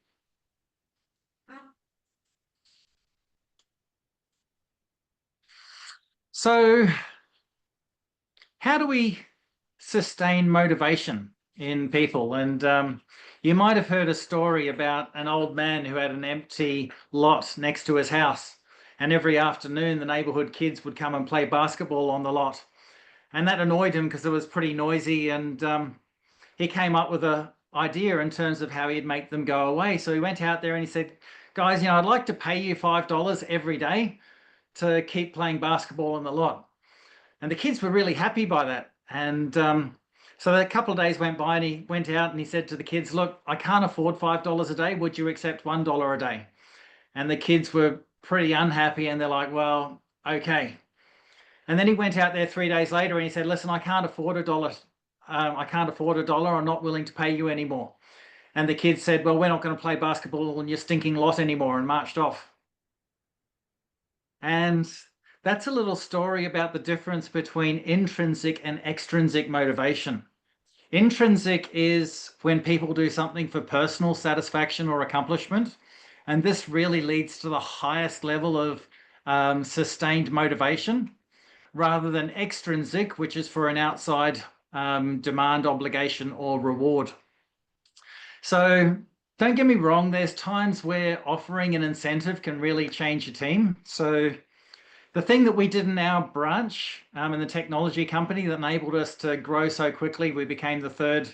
So how do we sustain motivation in people? And you might have heard a story about an old man who had an empty lot next to his house. And every afternoon, the neighborhood kids would come and play basketball on the lot. And that annoyed him because it was pretty noisy. And he came up with an idea in terms of how he'd make them go away. So he went out there and he said, guys, I'd like to pay you $5 every day to keep playing basketball on the lot. And the kids were really happy by that. And so a couple of days went by and he went out and he said to the kids, look, I can't afford $5 a day. Would you accept $1 a day? And the kids were pretty unhappy and they're like, well, okay. And then he went out there 3 days later and he said, listen, I can't afford $1. I can't afford $1. I'm not willing to pay you anymore. And the kids said, well, we're not going to play basketball on your stinking lot anymore, and marched off. And that's a little story about the difference between intrinsic and extrinsic motivation. Intrinsic is when people do something for personal satisfaction or accomplishment. And this really leads to the highest level of sustained motivation, rather than extrinsic, which is for an outside demand, obligation, or reward. So don't get me wrong, there's times where offering an incentive can really change your team. So the thing that we did in our branch in the technology company that enabled us to grow so quickly, we became the third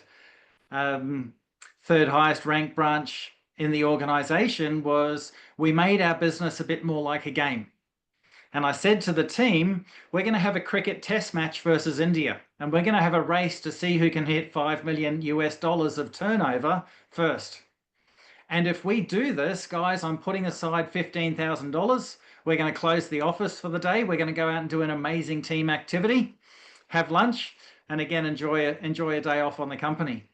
highest ranked branch in the organization, was we made our business a bit more like a game. And I said to the team, we're going to have a cricket test match versus India. And we're going to have a race to see who can hit $5 million of turnover first. And if we do this, guys, I'm putting aside $15,000. We're going to close the office for the day. We're going to go out and do an amazing team activity, have lunch, and again, enjoy a day off on the company.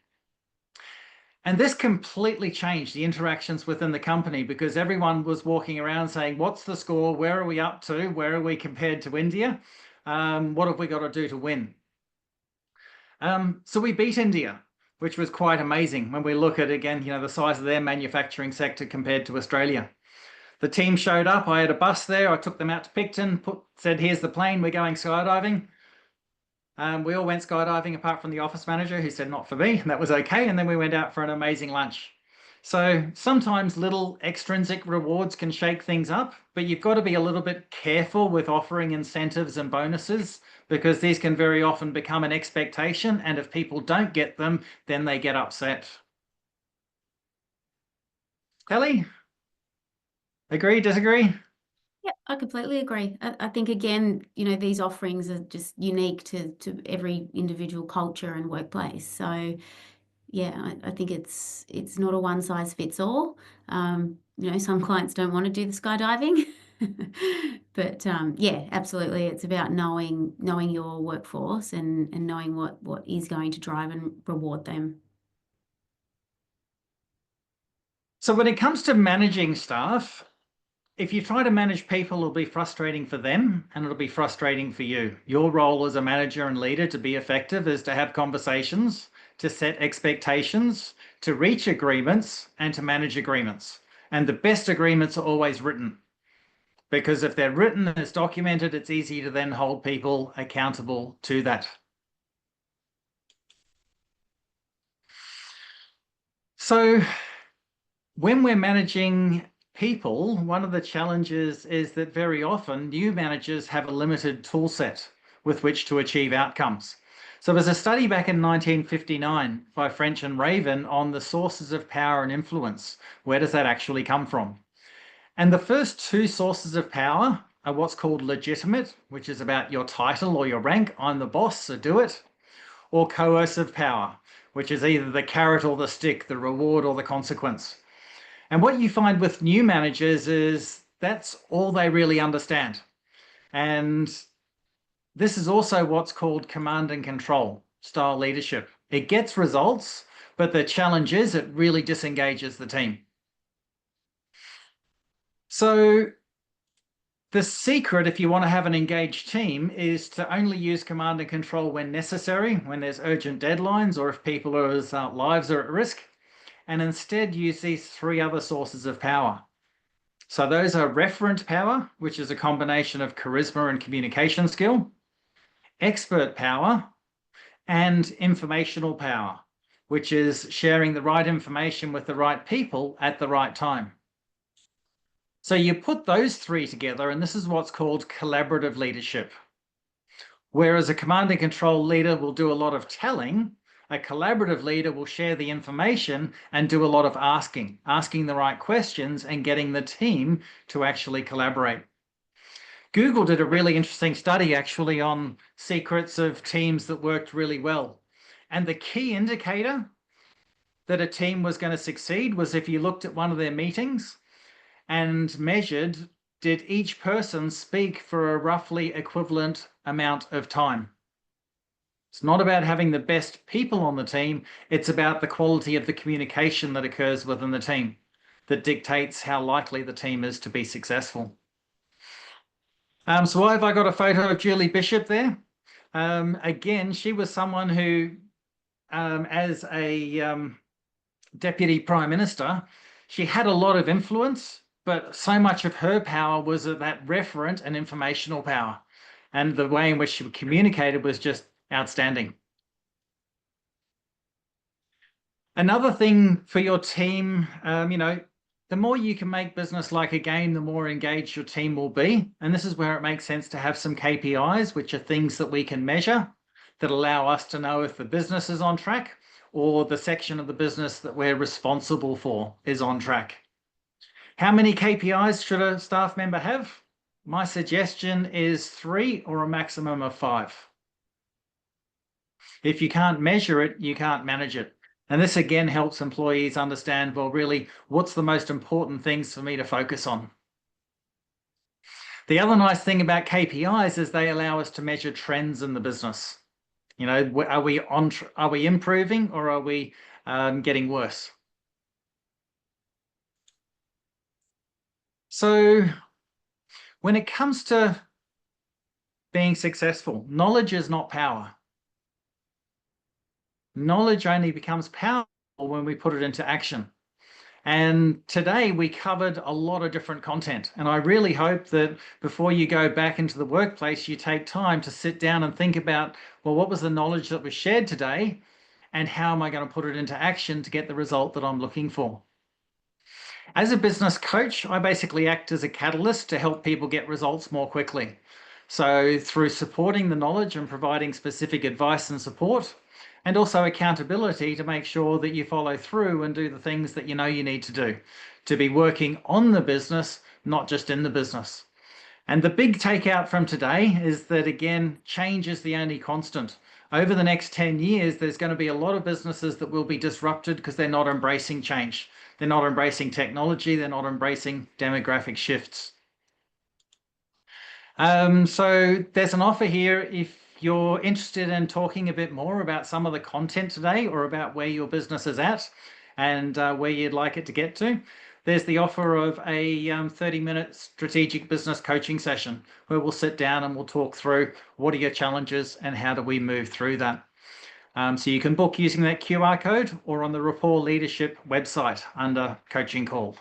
And this completely changed the interactions within the company, because everyone was walking around saying, what's the score? Where are we up to? Where are we compared to India? What have we got to do to win? So we beat India, which was quite amazing when we look at, again, the size of their manufacturing sector compared to Australia. The team showed up. I had a bus there. I took them out to Picton, said, here's the plane. We're going skydiving. We all went skydiving apart from the office manager, who said not for me, and that was okay. And then we went out for an amazing lunch. So sometimes little extrinsic rewards can shake things up, but you've got to be a little bit careful with offering incentives and bonuses, because these can very often become an expectation. And if people don't get them, then they get upset. Kelly? Agree, disagree? Yeah, I completely agree. I think, again, these offerings are just unique to every individual culture and workplace. So, yeah, I think it's not a one size fits all. Some clients don't want to do the skydiving, but yeah, absolutely, it's about knowing your workforce and knowing what is going to drive and reward them. So when it comes to managing staff, if you try to manage people, it'll be frustrating for them and it'll be frustrating for you. Your role as a manager and leader to be effective is to have conversations, to set expectations, to reach agreements, and to manage agreements. And the best agreements are always written, because if they're written and it's documented, it's easy to then hold people accountable to that. So when we're managing people, one of the challenges is that very often new managers have a limited tool set with which to achieve outcomes. So there's a study back in 1959 by French and Raven on the sources of power and influence. Where does that actually come from? And the first two sources of power are what's called legitimate, which is about your title or your rank. I'm the boss, so do it. Or coercive power, which is either the carrot or the stick, the reward or the consequence. And what you find with new managers is that's all they really understand. And this is also what's called command and control style leadership. It gets results, but the challenge is it really disengages the team. So the secret, if you want to have an engaged team, is to only use command and control when necessary, when there's urgent deadlines or if people's lives are at risk, and instead use these three other sources of power. So those are referent power, which is a combination of charisma and communication skill, expert power, and informational power, which is sharing the right information with the right people at the right time. So you put those three together, and this is what's called collaborative leadership. Whereas a command and control leader will do a lot of telling, a collaborative leader will share the information and do a lot of asking the right questions and getting the team to actually collaborate. Google did a really interesting study actually on secrets of teams that worked really well. And the key indicator that a team was going to succeed was if you looked at one of their meetings and measured, did each person speak for a roughly equivalent amount of time? It's not about having the best people on the team. It's about the quality of the communication that occurs within the team that dictates how likely the team is to be successful. So why have I got a photo of Julie Bishop there? Again, she was someone who, as a deputy prime minister, she had a lot of influence, but so much of her power was that referent and informational power. And the way in which she communicated was just outstanding. Another thing for your team, the more you can make business like a game, the more engaged your team will be. And this is where it makes sense to have some KPIs, which are things that we can measure that allow us to know if the business is on track or the section of the business that we're responsible for is on track. How many KPIs should a staff member have? My suggestion is 3 or a maximum of 5. If you can't measure it, you can't manage it. And this again helps employees understand, well, really, what's the most important things for me to focus on? The other nice thing about KPIs is they allow us to measure trends in the business. You know, are we improving, or are we getting worse? So when it comes to being successful, knowledge is not power. Knowledge only becomes powerful when we put it into action. And today we covered a lot of different content. And I really hope that before you go back into the workplace, you take time to sit down and think about, well, what was the knowledge that was shared today? And how am I going to put it into action to get the result that I'm looking for? As a business coach, I basically act as a catalyst to help people get results more quickly. So through supporting the knowledge and providing specific advice and support, and also accountability to make sure that you follow through and do the things that you know you need to do, to be working on the business, not just in the business. And the big takeout from today is that, again, change is the only constant. Over the next 10 years, there's going to be a lot of businesses that will be disrupted because they're not embracing change. They're not embracing technology. They're not embracing demographic shifts. So there's an offer here if you're interested in talking a bit more about some of the content today, or about where your business is at and where you'd like it to get to. There's the offer of a 30-minute strategic business coaching session where we'll sit down and we'll talk through what are your challenges and how do we move through that. So you can book using that QR code or on the Rapport Leadership website under Coaching Call.